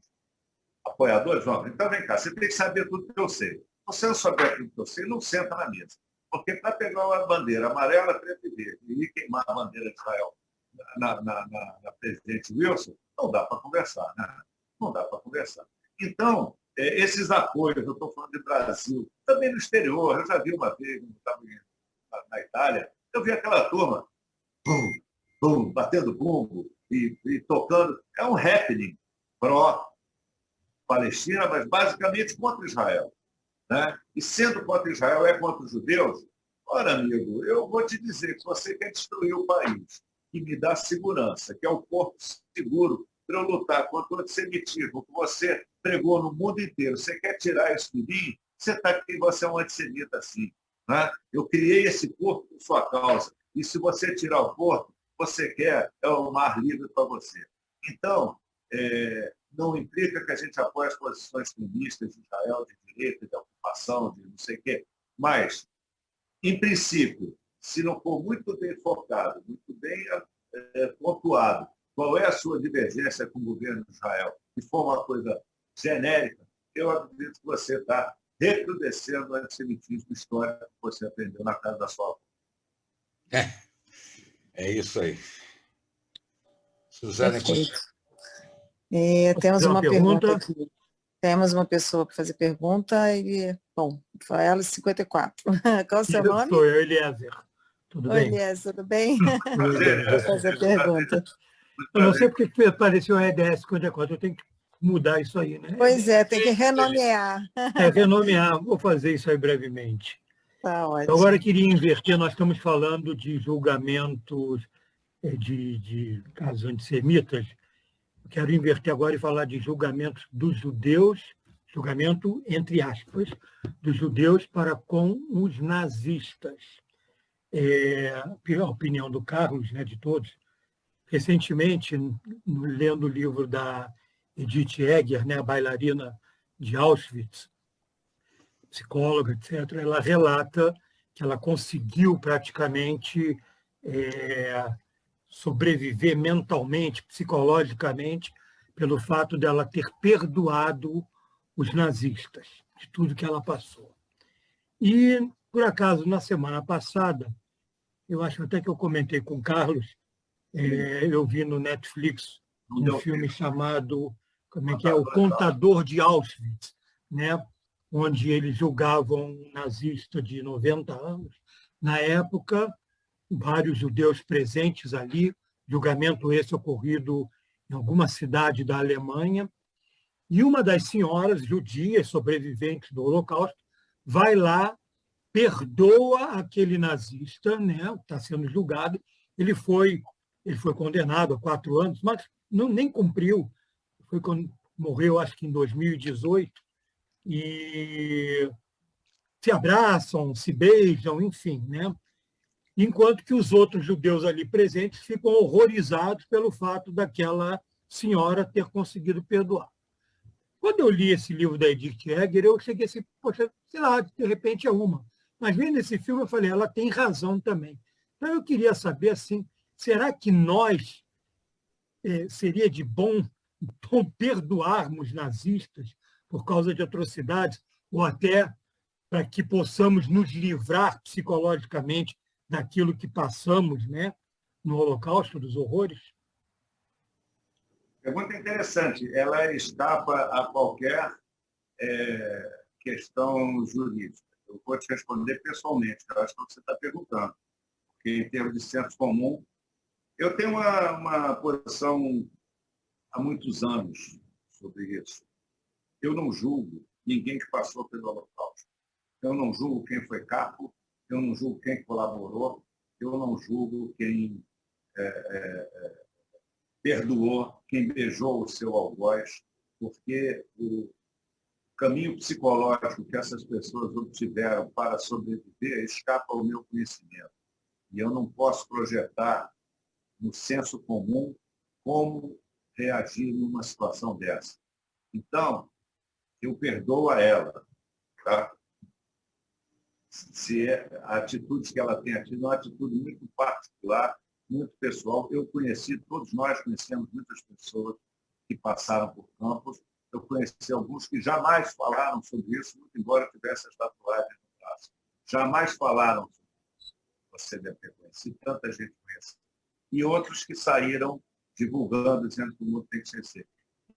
S2: apoiadores? Vamos. Então, vem cá, você tem que saber tudo que eu sei. Você não souber tudo que eu sei, não senta na mesa. Porque para pegar uma bandeira amarela, preta e verde e queimar a bandeira de Israel na presidente Wilson, não dá para conversar, né? Não dá para conversar. Então, esses apoios, eu estou falando de Brasil, também no exterior, eu já vi uma vez, quando estava na Itália, eu vi aquela turma, bum, bum, batendo bumbo e tocando. É um happening pró-Palestina, mas basicamente contra Israel. Né? E sendo contra Israel, é contra os judeus? Ora, amigo, eu vou te dizer que você quer destruir o país, que me dá segurança, que é o porto seguro para eu lutar contra o antissemitismo, que você pregou no mundo inteiro. Você quer tirar isso de mim? Você é um antissemita assim. Né? Eu criei esse porto por sua causa. E se você tirar o porto, você quer o mar livre para você. Então, não implica que a gente apoie as posições feministas de Israel, de direita, de ocupação, de não sei o quê. Mas, em princípio, se não for muito bem focado, muito bem pontuado, qual é a sua divergência com o governo de Israel, e for uma coisa genérica, eu acredito que você está recrudescendo o antissemitismo histórico que você aprendeu na casa da sua avó.
S12: É isso aí. Suzana,
S1: temos uma pergunta aqui. Temos uma pessoa para fazer pergunta e, bom, Rafaela 54. Qual o seu nome?
S7: Sou eu, Eliezer. Tudo bem?
S1: Eliezer, tudo bem? Vou fazer a pergunta.
S7: Eu não sei porque apareceu a EDS 54, eu tenho que mudar isso aí, né?
S1: Pois tem que renomear.
S7: Renomear, vou fazer isso aí brevemente.
S1: Tá ótimo.
S7: Agora eu queria inverter, nós estamos falando de julgamentos de casos antissemitas. Quero inverter agora e falar de julgamentos dos judeus, julgamento, entre aspas, dos judeus para com os nazistas. A opinião do Carlos, né, de todos. Recentemente, lendo o livro da Edith Egger, né, a bailarina de Auschwitz, psicóloga, etc., ela relata que ela conseguiu praticamente sobreviver mentalmente, psicologicamente, pelo fato dela ter perdoado os nazistas, de tudo que ela passou. E, por acaso, na semana passada, eu acho até que eu comentei com o Carlos, eu vi no Netflix um filme chamado, O Contador de Auschwitz, né? Onde eles julgavam um nazista de 90 anos. Na época, vários judeus presentes ali, julgamento esse ocorrido em alguma cidade da Alemanha, e uma das senhoras judias sobreviventes do Holocausto vai lá, perdoa aquele nazista, né? Está sendo julgado, ele foi condenado a 4 anos, mas nem cumpriu, morreu acho que em 2018, e se abraçam, se beijam, enfim, né? Enquanto que os outros judeus ali presentes ficam horrorizados pelo fato daquela senhora ter conseguido perdoar. Quando eu li esse livro da Edith Egger, eu cheguei assim, poxa, sei lá, de repente é uma. Mas vendo esse filme, eu falei, ela tem razão também. Então eu queria saber, assim, será que nós seria de bom tom perdoarmos nazistas por causa de atrocidades, ou até para que possamos nos livrar psicologicamente daquilo que passamos, né, no Holocausto, dos horrores?
S2: É muito interessante. Ela escapa a qualquer questão jurídica. Eu vou te responder pessoalmente, que eu acho que você está perguntando. Porque, em termos de senso comum, eu tenho uma posição há muitos anos sobre isso. Eu não julgo ninguém que passou pelo Holocausto. Eu não julgo quem foi capo, eu não julgo quem colaborou, eu não julgo quem perdoou, quem beijou o seu algoz, porque o caminho psicológico que essas pessoas obtiveram para sobreviver escapa ao meu conhecimento. E eu não posso projetar no senso comum como reagir numa situação dessa. Então, eu perdoo a ela. Tá? Se a atitude que ela tem tido é uma atitude muito particular, muito pessoal. Eu conheci, todos nós conhecemos muitas pessoas que passaram por campos. Eu conheci alguns que jamais falaram sobre isso, muito embora tivesse as tatuagens no braço. Jamais falaram sobre isso. Você deve ter conhecido, tanta gente conhece. E outros que saíram divulgando, dizendo que o mundo tem que ser assim.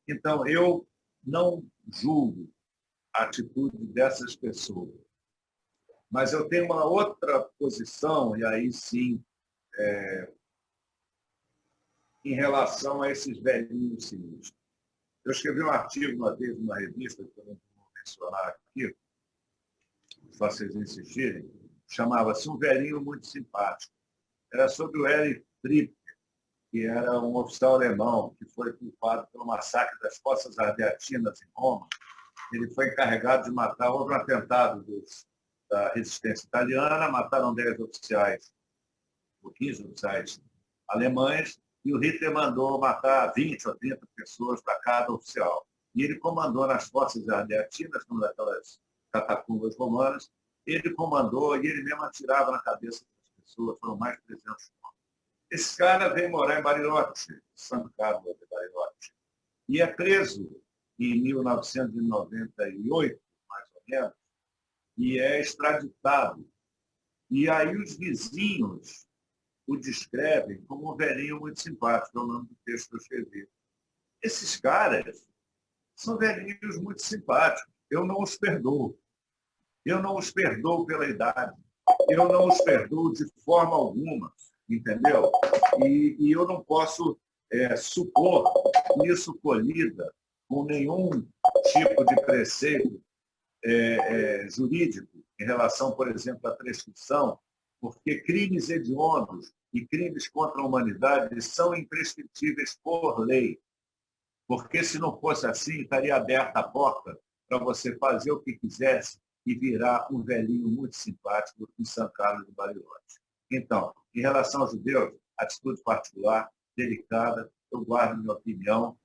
S2: Então, eu não julgo a atitude dessas pessoas. Mas eu tenho uma outra posição, e aí sim, em relação a esses velhinhos sinistros. Eu escrevi um artigo uma vez numa revista, que eu não vou mencionar aqui, se vocês insistirem, chamava-se Um Velhinho Muito Simpático. Era sobre o Erich Priebke, que era um oficial alemão que foi culpado pelo massacre das Fossas Ardeatinas em Roma. Ele foi encarregado de matar, houve um atentado da resistência italiana, mataram 10 oficiais, ou 15 oficiais alemães, e o Hitler mandou matar 20 ou 30 pessoas para cada oficial. E ele comandou nas Fossas Ardeatinas, numa daquelas catacumbas romanas, ele comandou e ele mesmo atirava na cabeça das pessoas, foram mais de 300 mortos. Esse cara veio morar em Bariloche, São Carlos de Bariloche, e é preso em 1998, mais ou menos, e é extraditado. E aí os vizinhos o descrevem como um velhinho muito simpático, é o nome do texto que eu escrevi. Esses caras são velhinhos muito simpáticos. Eu não os perdoo. Eu não os perdoo pela idade. Eu não os perdoo de forma alguma, entendeu? E eu não posso supor que isso colida com nenhum tipo de preceito jurídico em relação, por exemplo, à prescrição, porque crimes hediondos e crimes contra a humanidade são imprescritíveis por lei. Porque se não fosse assim, estaria aberta a porta para você fazer o que quisesse e virar um velhinho muito simpático em São Carlos de Bariloche. Então, em relação aos judeus, atitude particular, delicada, eu guardo minha opinião.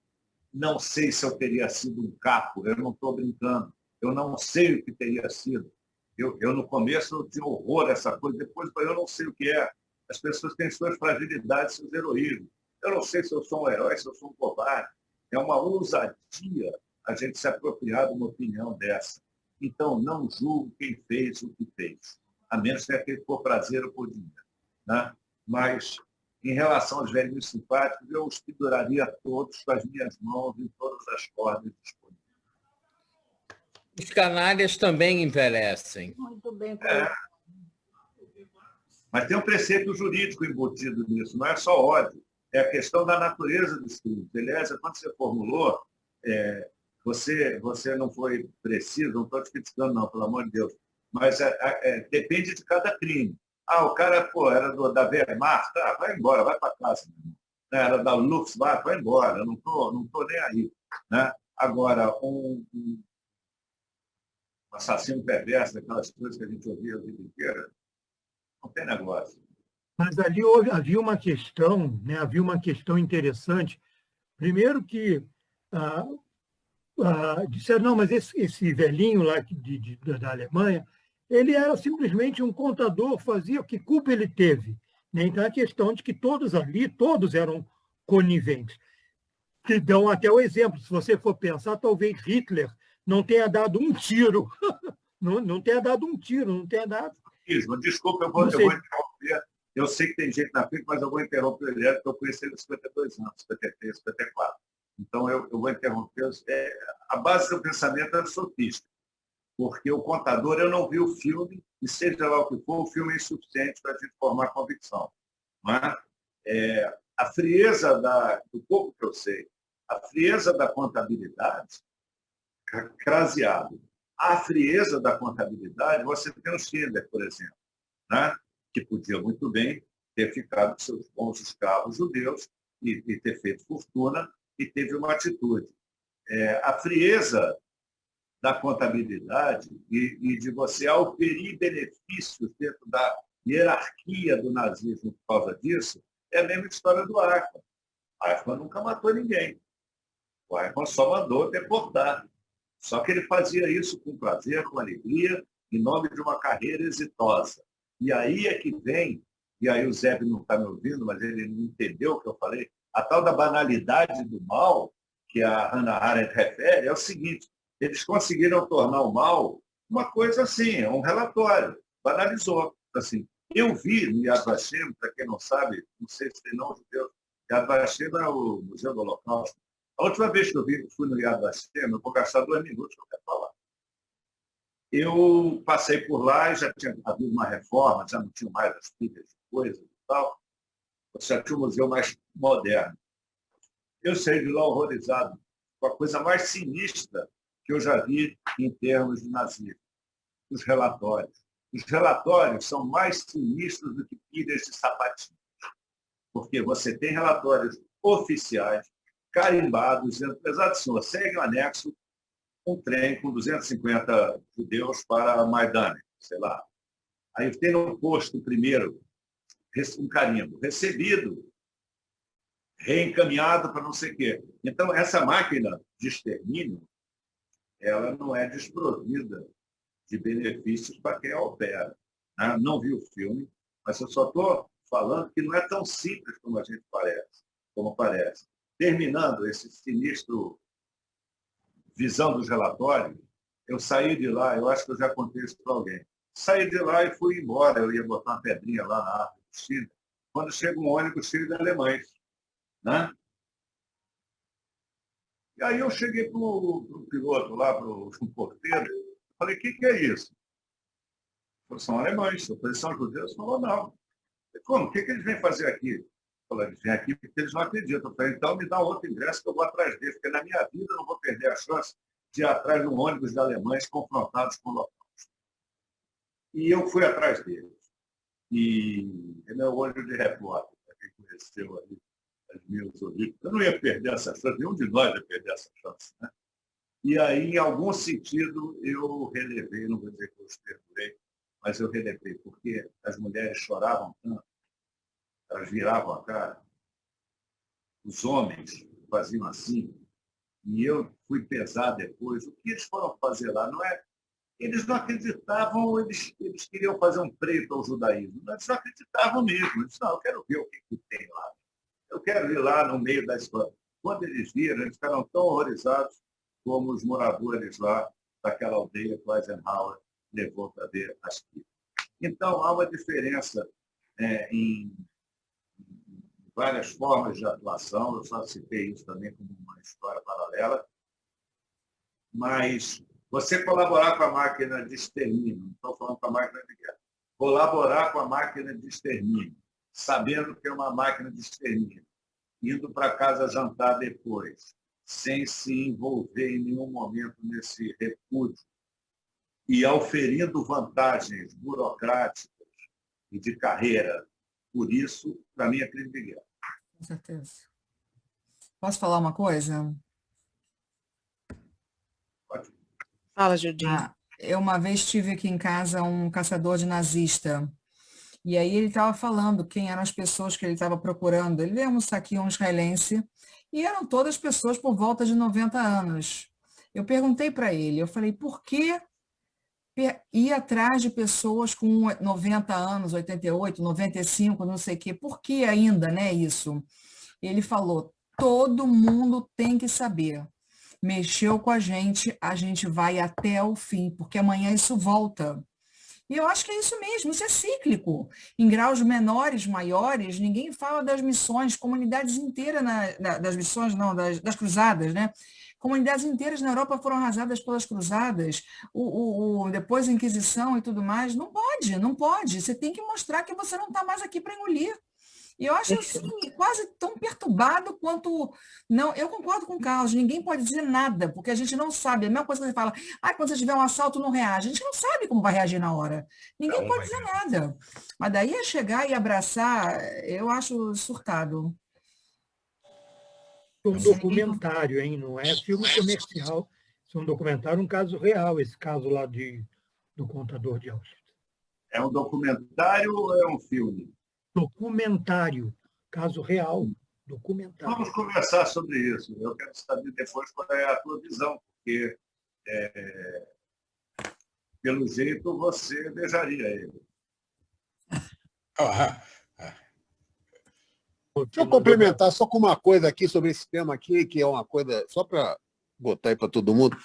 S2: Não sei se eu teria sido um capo, eu não estou brincando. Eu não sei o que teria sido. Eu no começo, eu tinha horror a essa coisa, depois eu não sei o que é. As pessoas têm suas fragilidades, seus heroísmos. Eu não sei se eu sou um herói, se eu sou um covarde. É uma ousadia a gente se apropriar de uma opinião dessa. Então, não julgo quem fez o que fez, a menos que aquele por prazer ou por dinheiro. Né? Mas, em relação aos velhinhos simpáticos, eu os penduraria todos com as minhas mãos em todas as cordas disponíveis.
S11: Os canalhas também envelhecem.
S6: Muito bem.
S2: Mas tem um preceito jurídico embutido nisso, não é só ódio. É a questão da natureza dos crimes. Aliás, quando você formulou, você não foi preciso, não estou te criticando, não, pelo amor de Deus, mas depende de cada crime. O cara, era da Wehrmacht, vai embora, vai para casa. Era da Luftwaffe, vai embora, eu não tô nem aí. Né? Agora, um assassino perverso, daquelas coisas que a gente ouvia a vida inteira, não tem negócio.
S7: Mas ali havia uma questão, né? Havia uma questão interessante. Primeiro que disseram, não, mas esse velhinho lá da Alemanha, ele era simplesmente um contador, fazia, que culpa ele teve? Né? Então, a questão de que todos ali, todos eram coniventes. Que dão até o exemplo, se você for pensar, talvez Hitler não tenha dado um tiro. Não tenha dado um tiro, não tenha dado.
S2: Desculpa, eu vou interromper. Eu sei que tem gente na frente, mas eu vou interromper ele, porque eu conheci ele há 52 anos, 53, 54. Então, eu vou interromper. A base do pensamento é sofista, porque o contador, eu não vi o filme, e seja lá o que for, o filme é insuficiente para a gente formar convicção. Não é? A frieza do pouco que eu sei, a frieza da contabilidade, craseado. A frieza da contabilidade, você tem o Schindler, por exemplo, né? Que podia muito bem ter ficado com seus bons escravos judeus e ter feito fortuna, e teve uma atitude. A frieza da contabilidade e de você auferir benefícios dentro da hierarquia do nazismo por causa disso, é a mesma história do Eichmann. Eichmann nunca matou ninguém. O Eichmann só mandou deportar. Só que ele fazia isso com prazer, com alegria, em nome de uma carreira exitosa. E aí é que vem, e aí o Zé não está me ouvindo, mas ele não entendeu o que eu falei, a tal da banalidade do mal, que a Hannah Arendt refere, é o seguinte: eles conseguiram tornar o mal uma coisa assim, um relatório, banalizou. Assim, eu vi no Yad Vashem, para quem não sabe, não sei se tem não judeus, Yad Vashem é o Museu do Holocausto. A última vez que eu fui no Yad Vashem, eu vou gastar 2 minutos que eu quero falar. Eu passei por lá e já tinha havido uma reforma, já não tinha mais as pilhas de coisas e tal. Já tinha um museu mais moderno. Eu saí de lá horrorizado com a coisa mais sinistra que eu já vi em termos de nazismo, os relatórios. Os relatórios são mais sinistros do que pilhas de sapatinhos, porque você tem relatórios oficiais, carimbados, apesar de senhor, segue um anexo, um trem com 250 judeus para Maidan, sei lá. Aí tem no posto primeiro um carimbo, recebido, reencaminhado para não sei o quê. Então, essa máquina de extermínio, ela não é desprovida de benefícios para quem a opera. Né? Não vi o filme, mas eu só estou falando que não é tão simples como a gente parece. Terminando esse sinistro visão dos relatórios, eu saí de lá, eu acho que eu já contei isso para alguém. Saí de lá e fui embora, eu ia botar uma pedrinha lá na árvore do Chile, quando chega um ônibus cheio de alemães. Né? E aí eu cheguei para o piloto lá, para o porteiro, falei: o que é isso? Falei: são alemães. Eu falei: são judeus? Ele falou: não. Falei: como? O que eles vêm fazer aqui? Eu falei: eles vêm aqui porque eles não acreditam. Eu falei: então me dá outro ingresso que eu vou atrás deles, porque na minha vida eu não vou perder a chance de ir atrás de um ônibus de alemães confrontados com locais. E eu fui atrás deles. E é meu olho de repórter, para quem conheceu ali as minhas origens. Eu não ia perder essa chance, nenhum de nós ia perder essa chance. Né? E aí, em algum sentido, eu relevei, não vou dizer que eu esperei, mas eu relevei, porque as mulheres choravam tanto, elas viravam a cara, os homens faziam assim, e eu fui pesar depois. O que eles foram fazer lá? Não é... Eles não acreditavam, eles queriam fazer um preto ao judaísmo. Eles não acreditavam mesmo. Eles não, eu quero ver o que tem lá. Eu quero ir lá no meio da história. Quando eles viram, eles ficaram tão horrorizados como os moradores lá daquela aldeia que o Eisenhower levou para ver as pilhas. Então, há uma diferença em várias formas de atuação. Eu só citei isso também como uma história paralela. Mas você colaborar com a máquina de extermínio, não estou falando com a máquina de guerra, colaborar com a máquina de extermínio, sabendo que é uma máquina de extermínio, indo para casa jantar depois, sem se envolver em nenhum momento nesse repúdio, e auferindo vantagens burocráticas e de carreira. Por isso, para mim, é crime de guerra.
S5: Com certeza. Posso falar uma coisa?
S2: Pode.
S1: Fala, Judinha.
S5: Eu uma vez tive aqui em casa um caçador de nazista, e aí ele estava falando quem eram as pessoas que ele estava procurando. Ele veio almoçar aqui, um israelense, e eram todas pessoas por volta de 90 anos. Eu perguntei para ele, eu falei: por que ir atrás de pessoas com 90 anos, 88, 95, não sei o quê? Por que ainda, né, isso? Ele falou: todo mundo tem que saber. Mexeu com a gente vai até o fim, porque amanhã isso volta. E eu acho que é isso mesmo, isso é cíclico. Em graus menores, maiores, ninguém fala das missões, comunidades inteiras, das missões, não, das cruzadas, né? Comunidades inteiras na Europa foram arrasadas pelas cruzadas, depois a Inquisição e tudo mais. Não pode, não pode. Você tem que mostrar que você não está mais aqui para engolir. E eu acho assim, quase tão perturbado quanto... Não, eu concordo com o Carlos, ninguém pode dizer nada, porque a gente não sabe. A mesma coisa que você fala: quando você tiver um assalto, não reage. A gente não sabe como vai reagir na hora. Ninguém pode dizer nada. Mas daí a chegar e abraçar, eu acho surtado.
S7: Um documentário, hein? Não é filme comercial. Isso é um documentário, um caso real, esse caso lá do contador de Auschwitz.
S2: É um documentário ou é um filme?
S7: Documentário, caso real, documentário.
S2: Vamos conversar sobre isso. Eu quero saber depois qual é a tua visão, porque, pelo jeito, você beijaria ele.
S10: Deixa eu complementar só com uma coisa aqui sobre esse tema aqui, que é uma coisa, só para botar aí para todo mundo.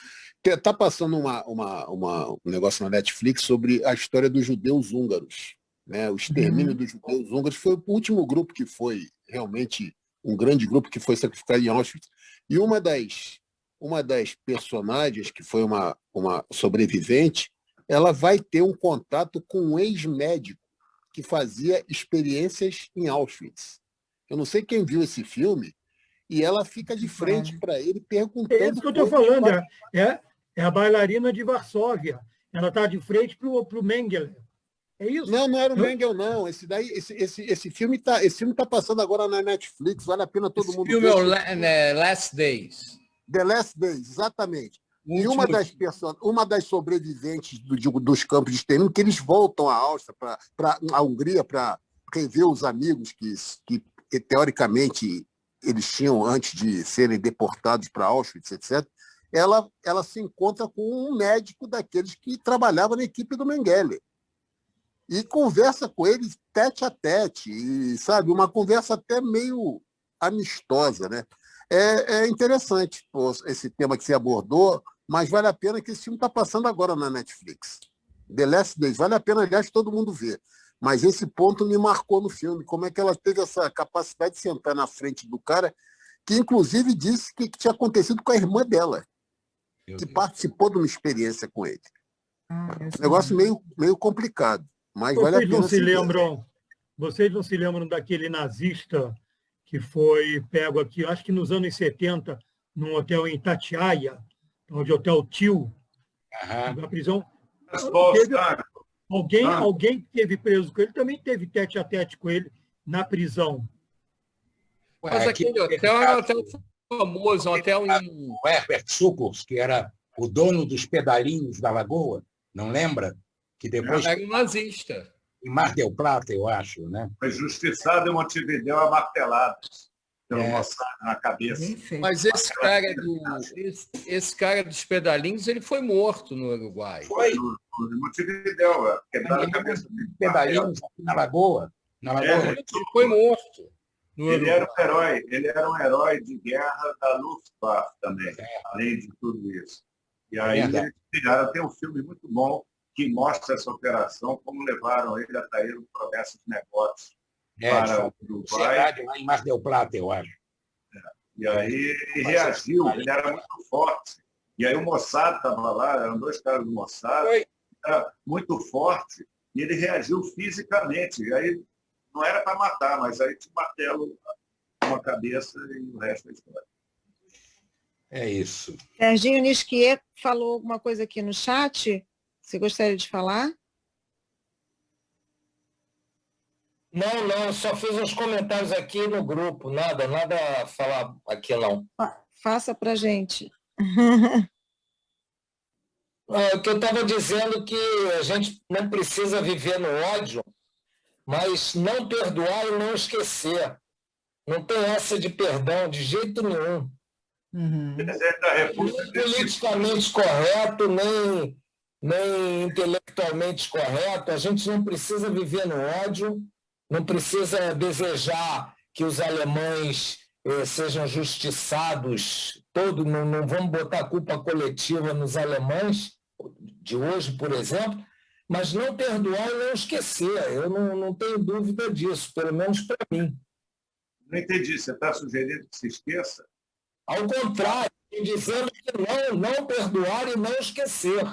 S10: Está passando um negócio na Netflix sobre a história dos judeus húngaros. Né? O extermínio dos judeus húngaros foi o último grupo que foi realmente um grande grupo que foi sacrificado em Auschwitz. E uma das personagens, que foi uma sobrevivente, ela vai ter um contato com um ex-médico que fazia experiências em Auschwitz. Eu não sei quem viu esse filme, e ela fica de frente para ele perguntando...
S7: É isso que eu estou falando, é a bailarina de Varsóvia. Ela está de frente para o Mengele. É isso?
S10: Não era o Mengele, não. Esse filme tá passando agora na Netflix, vale a pena todo mundo ver.
S11: O filme é Last Days.
S10: The Last Days, exatamente. E uma das sobreviventes dos campos de extermínio, que eles voltam à Áustria, para a Hungria, para rever os amigos que teoricamente eles tinham antes de serem deportados para Auschwitz, etc., ela se encontra com um médico daqueles que trabalhava na equipe do Mengele. E conversa com ele tete a tete, e, sabe, uma conversa até meio amistosa, né? É interessante esse tema que você abordou, mas vale a pena que esse filme está passando agora na Netflix. The Last Days, vale a pena, aliás, todo mundo ver. Mas esse ponto me marcou no filme, como é que ela teve essa capacidade de sentar na frente do cara, que inclusive disse que tinha acontecido com a irmã dela, que participou de uma experiência com ele. Negócio meio complicado, mas vale a pena.
S7: Vocês não se lembram daquele nazista que foi pego aqui, acho que nos anos 70, num hotel em Itatiaia, onde o Hotel Til, na prisão. Alguém que esteve preso com ele também teve tete-a-tete com ele na prisão.
S11: Mas aquele hotel é um hotel famoso, um hotel em...
S12: O Herbert Suckers, que era o dono dos pedalinhos da Lagoa, não lembra? Que depois...
S11: Era um nazista.
S12: Em Mar del Plata, eu acho, né?
S2: Foi justiçado em Montevidéu a marteladas pelo Mossad na cabeça.
S11: Mas esse cara dos pedalinhos, ele foi morto no Uruguai.
S2: Foi em Montevidéu, quebraram a cabeça dele.
S12: Pedalinhos na Lagoa.
S11: Ele foi morto.
S2: Ele era um herói de guerra da Luftwaffe também, além de tudo isso. E aí eles tiraram, tem um filme muito bom que mostra essa operação, como levaram ele a trair promessa de negócios para o Uruguai.
S12: Lá em Mar del Plata, eu acho.
S2: E aí ele reagiu, ele era muito forte. E aí o Mossad estava lá, eram dois caras do Mossad, era muito forte, e ele reagiu fisicamente. E aí não era para matar, mas aí te martelo uma cabeça e o resto é história.
S12: É isso.
S1: Serginho Nisquier falou alguma coisa aqui no chat? Você gostaria de falar?
S3: Não, só fiz uns comentários aqui no grupo, nada a falar aqui não.
S1: Faça para a gente.
S3: O que eu estava dizendo que a gente não precisa viver no ódio, mas não perdoar e não esquecer. Não tem essa de perdão de jeito nenhum. Nem politicamente correto, nem intelectualmente correto. A gente não precisa viver no ódio, não precisa desejar que os alemães sejam justiçados. Não vamos botar a culpa coletiva nos alemães de hoje, por exemplo, mas não perdoar e não esquecer. Eu não tenho dúvida disso, pelo menos para mim.
S2: Não entendi. Você está sugerindo que se esqueça?
S3: Ao contrário, dizendo que não perdoar e não esquecer.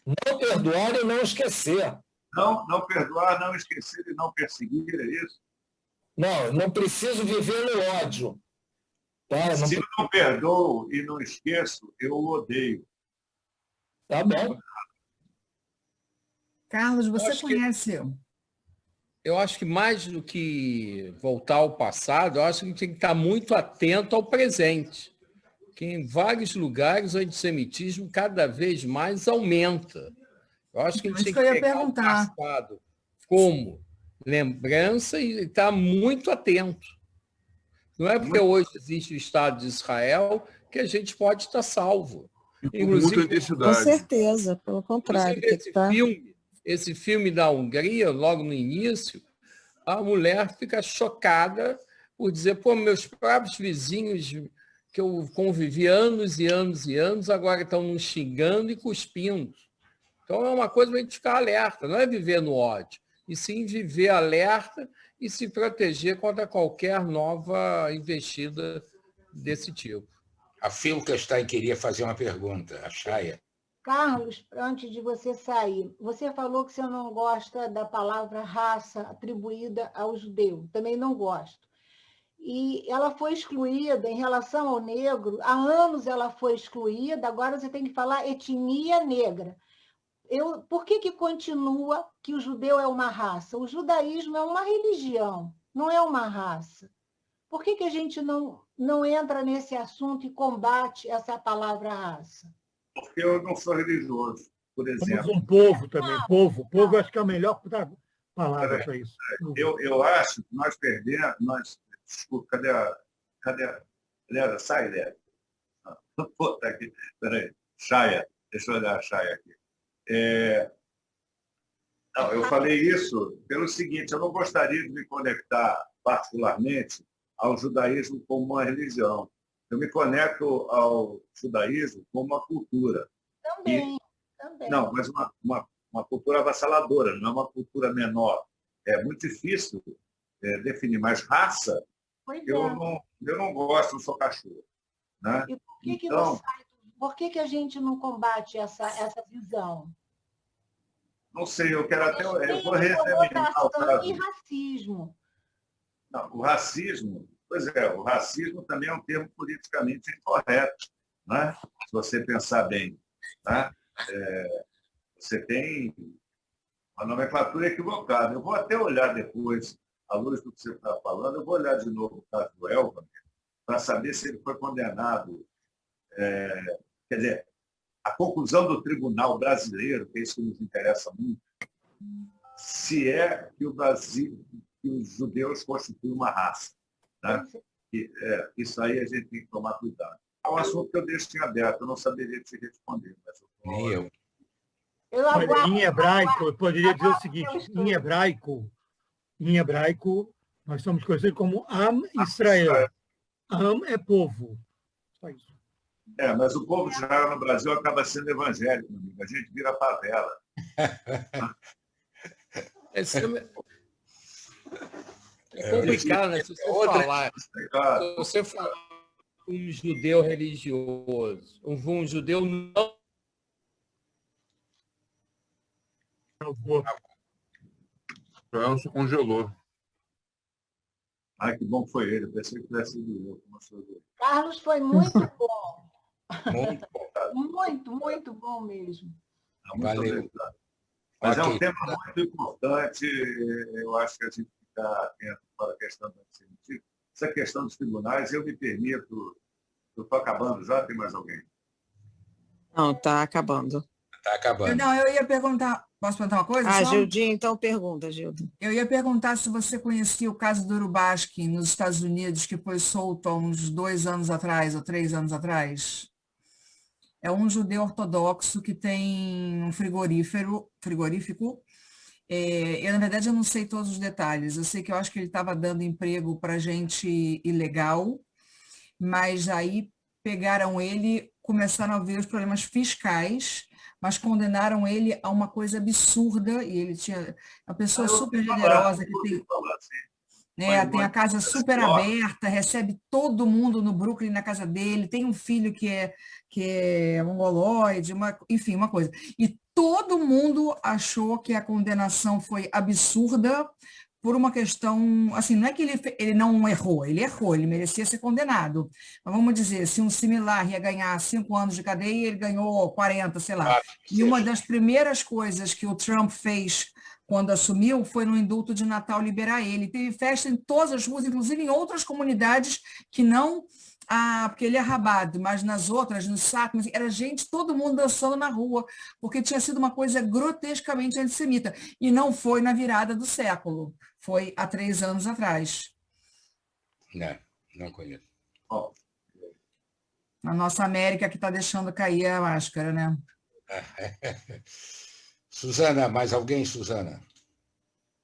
S3: Não perdoar e não esquecer.
S2: Não perdoar, não esquecer e não perseguir, é isso?
S3: Não preciso viver no ódio. Tá?
S2: Se eu não perdoo e não esqueço, eu o odeio.
S3: Tá bom.
S5: Carlos, você conhece...
S11: Eu acho que mais do que voltar ao passado, eu acho que tem que estar muito atento ao presente. que em vários lugares o antissemitismo cada vez mais aumenta. Eu acho que a gente tem que pegar o passado como lembrança e estar muito atento. Não é porque hoje existe o Estado de Israel que a gente pode estar salvo.
S13: Inclusive,
S1: com certeza, pelo contrário.
S11: Esse filme da Hungria, logo no início, a mulher fica chocada por dizer, pô, meus próprios vizinhos que eu convivi anos e anos e anos, agora estão nos xingando e cuspindo. Então é uma coisa para a gente ficar alerta, não é viver no ódio, e sim viver alerta e se proteger contra qualquer nova investida desse tipo.
S12: A Filkenstein queria fazer uma pergunta, a Chaya.
S6: Carlos, antes de você sair, você falou que você não gosta da palavra raça atribuída ao judeu. Também não gosto. E ela foi excluída em relação ao negro. Há anos ela foi excluída, agora você tem que falar etnia negra. Por que continua que o judeu é uma raça? O judaísmo é uma religião, não é uma raça. Por que a gente não entra nesse assunto e combate essa palavra raça?
S2: Porque eu não sou religioso, por exemplo.
S7: Somos um povo também, povo. Povo acho que é a melhor palavra para isso.
S2: Eu acho que nós perdemos... Desculpa, cadê a... Galera, sai, Léo. Pô, tá aqui. Peraí. Chaya. Deixa eu olhar a Chaya aqui. Não, eu falei isso pelo seguinte, eu não gostaria de me conectar particularmente ao judaísmo como uma religião. Eu me conecto ao judaísmo como uma cultura.
S6: Também.
S2: Não, mas uma cultura avassaladora, não é uma cultura menor. É muito difícil definir, mas raça, eu não gosto, não sou cachorro. Né?
S6: E por que a gente não combate essa visão?
S2: Não sei, eu quero até... Eu vou reexaminar o caso.
S6: E racismo.
S2: Não, o racismo... Pois é, o racismo também é um termo politicamente incorreto, né? Se você pensar bem. Né? Você tem uma nomenclatura equivocada. Eu vou até olhar depois, à luz do que você está falando, eu vou olhar de novo o caso do Elvan, para saber se ele foi condenado. Quer dizer, a conclusão do tribunal brasileiro, que é isso que nos interessa muito, se é que o Brasil, que os judeus constituem uma raça. Né? Isso aí a gente tem que tomar cuidado. É um assunto que eu deixo em aberto, eu não saberia te responder. Mas
S7: em hebraico, eu poderia dizer o seguinte, em hebraico, nós somos conhecidos como Am Israel. Am é povo. Só isso.
S2: Mas o povo de Israel no Brasil acaba sendo evangélico, meu amigo. A gente vira favela.
S11: É complicado, né? Se você falar um judeu religioso, um judeu não...
S13: O Elcio congelou.
S2: Ai, que bom foi ele. Pensei que tivesse sido eu.
S6: Carlos, foi muito bom.
S12: Muito bom.
S6: Muito bom mesmo.
S12: Valeu.
S2: Mas é um tema muito importante. Eu acho que a gente fica atento para a questão do antissemitismo. Essa questão dos tribunais, eu me permito... Eu estou acabando já? Tem mais alguém?
S1: Não, está acabando.
S12: Está acabando.
S5: Não, eu ia perguntar... Posso perguntar uma coisa?
S1: Gildinha, então pergunta, Gilda.
S5: Eu ia perguntar se você conhecia o caso do Urubashkin nos Estados Unidos, que foi solto há uns 2 anos atrás, ou 3 anos atrás. É um judeu ortodoxo que tem um frigorífico. Na verdade, eu não sei todos os detalhes. Eu sei que eu acho que ele estava dando emprego para gente ilegal, mas aí pegaram ele, começaram a ver os problemas fiscais, mas condenaram ele a uma coisa absurda, e ele tinha uma pessoa super generosa, que tem a casa super aberta, recebe todo mundo no Brooklyn na casa dele, tem um filho que é mongoloide, enfim, uma coisa. E todo mundo achou que a condenação foi absurda por uma questão, assim, não é que ele não errou, ele merecia ser condenado. Mas vamos dizer, se um similar ia ganhar 5 anos de cadeia, ele ganhou 40, sei lá. E uma das primeiras coisas que o Trump fez quando assumiu foi no indulto de Natal liberar ele. Teve festa em todas as ruas, inclusive em outras comunidades que não Ah, porque ele é rabado, mas nas outras, no saco, era gente, todo mundo dançando na rua, porque tinha sido uma coisa grotescamente antissemita. E não foi na virada do século, foi há 3 anos atrás.
S12: Não conheço.
S5: A nossa América que está deixando cair a máscara, né?
S12: Suzana, mais alguém, Suzana?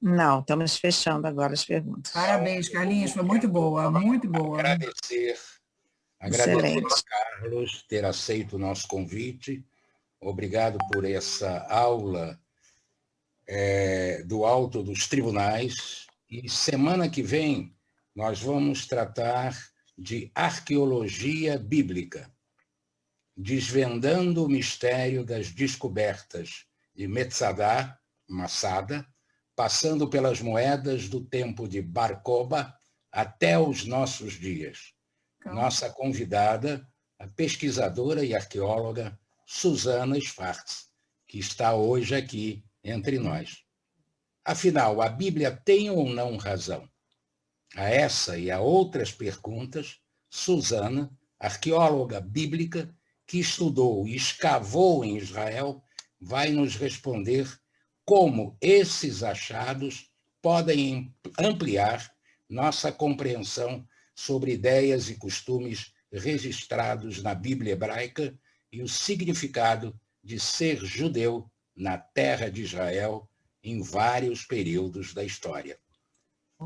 S1: Não, estamos fechando agora as perguntas.
S5: Parabéns, Carlinhos, foi muito boa, muito boa.
S12: Agradecer
S1: Excelente.
S12: ao Carlos ter aceito o nosso convite. Obrigado por essa aula do alto dos tribunais. E semana que vem nós vamos tratar de arqueologia bíblica, desvendando o mistério das descobertas de Masada, passando pelas moedas do tempo de Bar-Koba até os nossos dias. Nossa convidada, a pesquisadora e arqueóloga Suzana Schwartz, que está hoje aqui entre nós. Afinal, a Bíblia tem ou não razão? A essa e a outras perguntas, Suzana, arqueóloga bíblica, que estudou e escavou em Israel, vai nos responder como esses achados podem ampliar nossa compreensão sobre ideias e costumes registrados na Bíblia hebraica e o significado de ser judeu na terra de Israel em vários períodos da história.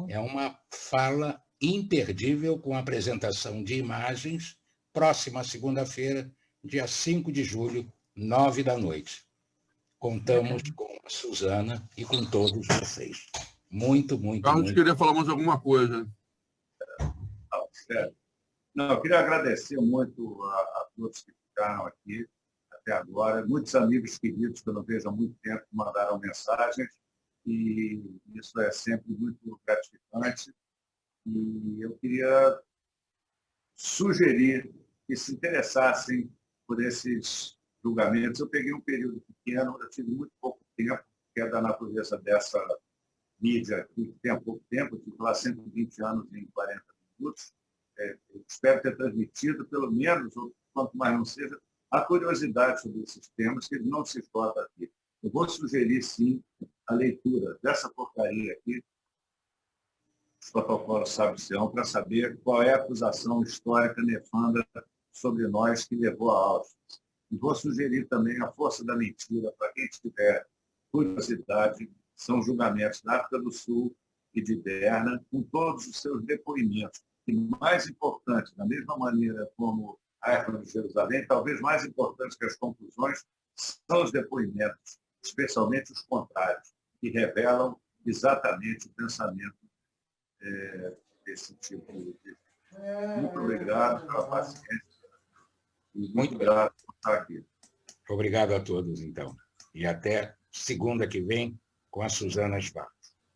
S12: É uma fala imperdível com apresentação de imagens, próxima segunda-feira, dia 5 de julho, 9h. Contamos com a Suzana e com todos vocês. Muito.
S13: Carlos queria falar mais alguma coisa.
S2: Não, eu queria agradecer muito a todos que ficaram aqui até agora. Muitos amigos queridos que eu não vejo há muito tempo mandaram mensagens e isso é sempre muito gratificante. E eu queria sugerir que se interessassem por esses julgamentos. Eu peguei um período pequeno, eu tive muito pouco tempo, que é da natureza dessa mídia aqui, que tem pouco tempo, eu tive lá 120 anos em 40 minutos. Eu espero ter transmitido, pelo menos, ou quanto mais não seja, a curiosidade sobre esses temas, que não se esgota aqui. Eu vou sugerir, sim, a leitura dessa porcaria aqui, os protocolos Sábio-Sião, para saber qual é a acusação histórica nefanda sobre nós que levou a Auschwitz. E vou sugerir também A Força da Mentira, para quem tiver curiosidade, são julgamentos da África do Sul e de Berna, com todos os seus depoimentos. E mais importante, da mesma maneira como a Época de Jerusalém, talvez mais importante que as conclusões, são os depoimentos, especialmente os contrários, que revelam exatamente o pensamento desse tipo de... Muito obrigado pela paciência e muito grato por estar aqui.
S12: Obrigado a todos, então. E até segunda que vem com a Suzana Schwartz.